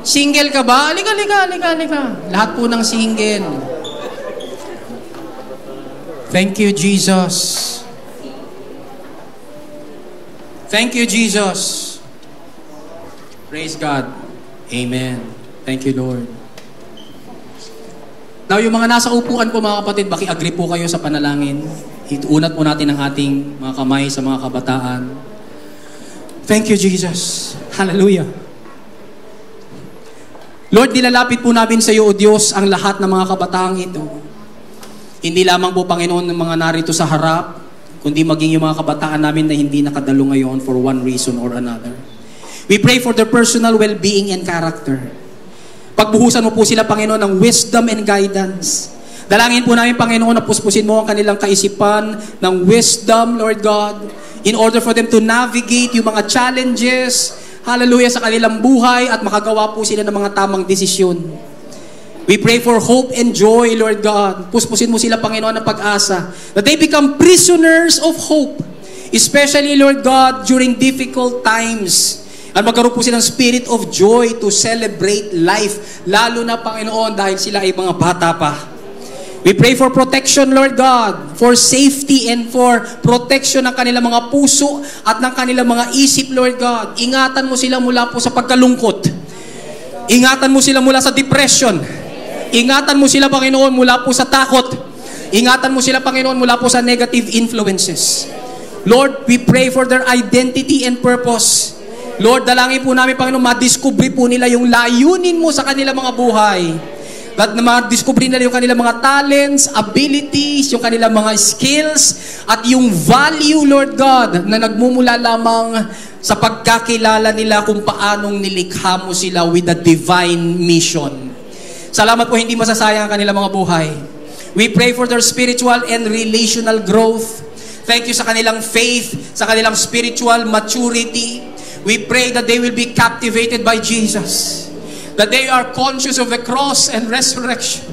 [SPEAKER 1] Single ka ba? Halika. Lahat po ng single. Thank you, Jesus. Thank you, Jesus. Praise God. Amen. Thank you, Lord. Now, yung mga nasa upuan po mga kapatid, baki-agree po kayo sa panalangin. Ituunat po natin ang ating mga kamay sa mga kabataan. Thank you, Jesus. Hallelujah. Lord, nilalapit po namin sa iyo, O Diyos, ang lahat ng mga kabataang ito. Hindi lamang po, Panginoon, ng mga narito sa harap, kundi maging yung mga kabataan namin na hindi nakadalo ngayon for one reason or another. We pray for their personal well-being and character. Pagbuhusan mo po sila, Panginoon, ng wisdom and guidance. Dalangin po namin, Panginoon, na puspusin mo ang kanilang kaisipan ng wisdom, Lord God, in order for them to navigate yung mga challenges, hallelujah, sa kanilang buhay at makagawa po sila ng mga tamang desisyon. We pray for hope and joy, Lord God. Puspusin mo sila, Panginoon, ng pag-asa. That they become prisoners of hope. Especially, Lord God, during difficult times. At magkaroon po silang spirit of joy to celebrate life. Lalo na, Panginoon, dahil sila ay mga bata pa. We pray for protection, Lord God, for safety and for protection ng kanilang mga puso at ng kanilang mga isip, Lord God. Ingatan mo sila mula po sa pagkalungkot. Ingatan mo sila mula sa depression. Ingatan mo sila, Panginoon, mula po sa takot. Ingatan mo sila, Panginoon, mula po sa negative influences. Lord, we pray for their identity and purpose. Lord, dalangin po namin, Panginoon, madiscovery po nila yung layunin mo sa kanilang mga buhay. At ma-discover nila yung kanilang mga talents, abilities, yung kanilang mga skills, at yung value, Lord God, na nagmumula lamang sa pagkakilala nila kung paanong nilikha mo sila with a divine mission. Salamat po, hindi masasayang ang kanilang mga buhay. We pray for their spiritual and relational growth. Thank you sa kanilang faith, sa kanilang spiritual maturity. We pray that they will be captivated by Jesus. That they are conscious of the cross and resurrection.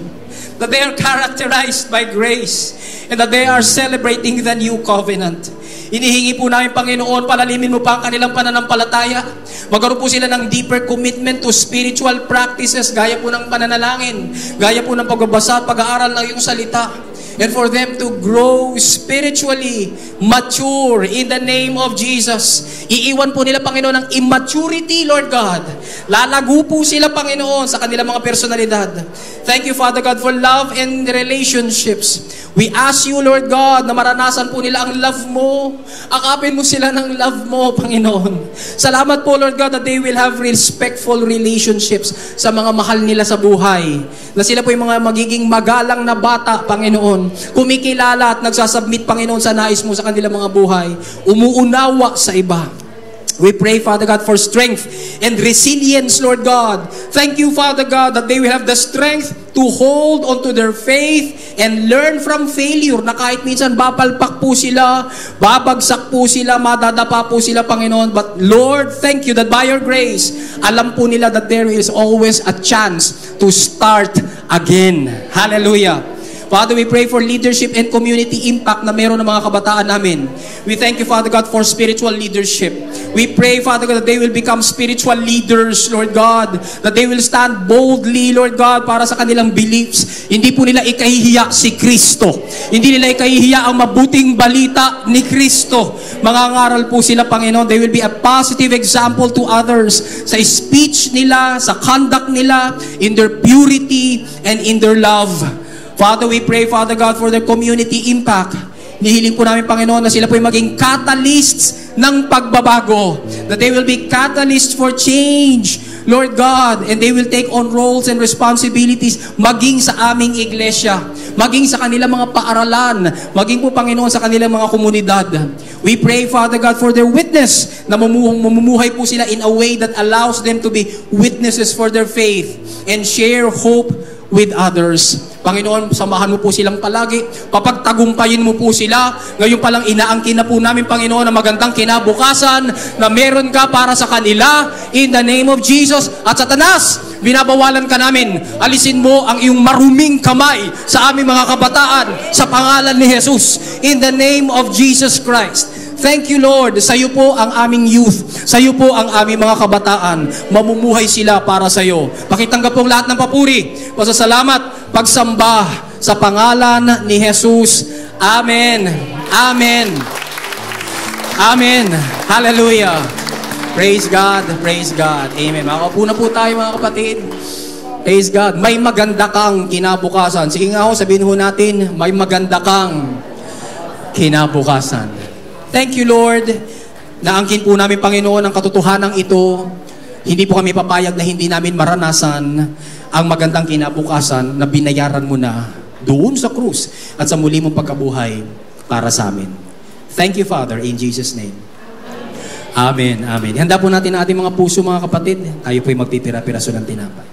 [SPEAKER 1] That they are characterized by grace. And that they are celebrating the new covenant. Inihingi po namin, Panginoon, palalimin mo pa ang kanilang pananampalataya. Magkaroon po sila ng deeper commitment to spiritual practices, gaya po ng pananalangin, gaya po ng pagbabasa at pag-aaral ng iyong salita. And for them to grow spiritually, mature in the name of Jesus. Iiwan po nila, Panginoon, ang immaturity, Lord God. Lalago po sila, Panginoon, sa kanilang mga personalidad. Thank you, Father God, for love and relationships. We ask you, Lord God, na maranasan po nila ang love mo. Akapin mo sila ng love mo, Panginoon. Salamat po, Lord God, that they will have respectful relationships sa mga mahal nila sa buhay. Na sila po yung mga magiging magalang na bata, Panginoon. Kumikilala at nagsasubmit, Panginoon, sa nais mo sa kanilang mga buhay. Umuunawa sa iba. We pray, Father God, for strength and resilience, Lord God. Thank you, Father God, that they will have the strength to hold onto their faith and learn from failure, na kahit minsan babalpak po sila, babagsak po sila, madadapa po sila, Panginoon. But Lord, thank you that by your grace, alam po nila that there is always a chance to start again. Hallelujah. Father, we pray for leadership and community impact na meron ng mga kabataan namin. We thank you, Father God, for spiritual leadership. We pray, Father God, that they will become spiritual leaders, Lord God. That they will stand boldly, Lord God, para sa kanilang beliefs. Hindi po nila ikahihiya si Kristo. Hindi nila ikahihiya ang mabuting balita ni Kristo. Mangangaral po sila, Panginoon. They will be a positive example to others sa speech nila, sa conduct nila, in their purity, and in their love. Father, we pray, Father God, for their community impact. Nihiling po namin, Panginoon, na sila po yung maging catalysts ng pagbabago. That they will be catalysts for change, Lord God. And they will take on roles and responsibilities maging sa aming iglesia, maging sa kanilang mga paaralan, maging po, Panginoon, sa kanilang mga komunidad. We pray, Father God, for their witness, na mamumuhay po sila in a way that allows them to be witnesses for their faith and share hope with others. Panginoon, samahan mo po silang palagi. Papagtagumpayin mo po sila. Ngayon palang inaangkin na po namin, Panginoon, na magandang kinabukasan na meron ka para sa kanila in the name of Jesus. At Satanas, binabawalan ka namin. Alisin mo ang iyong maruming kamay sa aming mga kabataan sa pangalan ni Jesus in the name of Jesus Christ. Thank you, Lord. Sa iyo po ang aming youth. Sa iyo po ang aming mga kabataan. Mamumuhay sila para sa iyo. Pakitanggap pong lahat ng papuri, pasasalamat, pagsamba sa pangalan ni Jesus. Amen. Amen. Amen. Hallelujah. Praise God. Praise God. Amen. Makakaupo na po tayo, mga kapatid. Praise God. May maganda kang kinabukasan. Sige nga ho, sabihin ho natin, may maganda kang kinabukasan. Thank you, Lord. Naangkin po namin, Panginoon, ang katotohanan ito. Hindi po kami papayag na hindi namin maranasan ang magandang kinabukasan na binayaran mo na doon sa krus at sa muli mong pagkabuhay para sa amin. Thank you, Father, in Jesus' name. Amen, amen. Handa po natin ang ating mga puso, mga kapatid. Tayo po'y magtitira-piraso ng tinapay.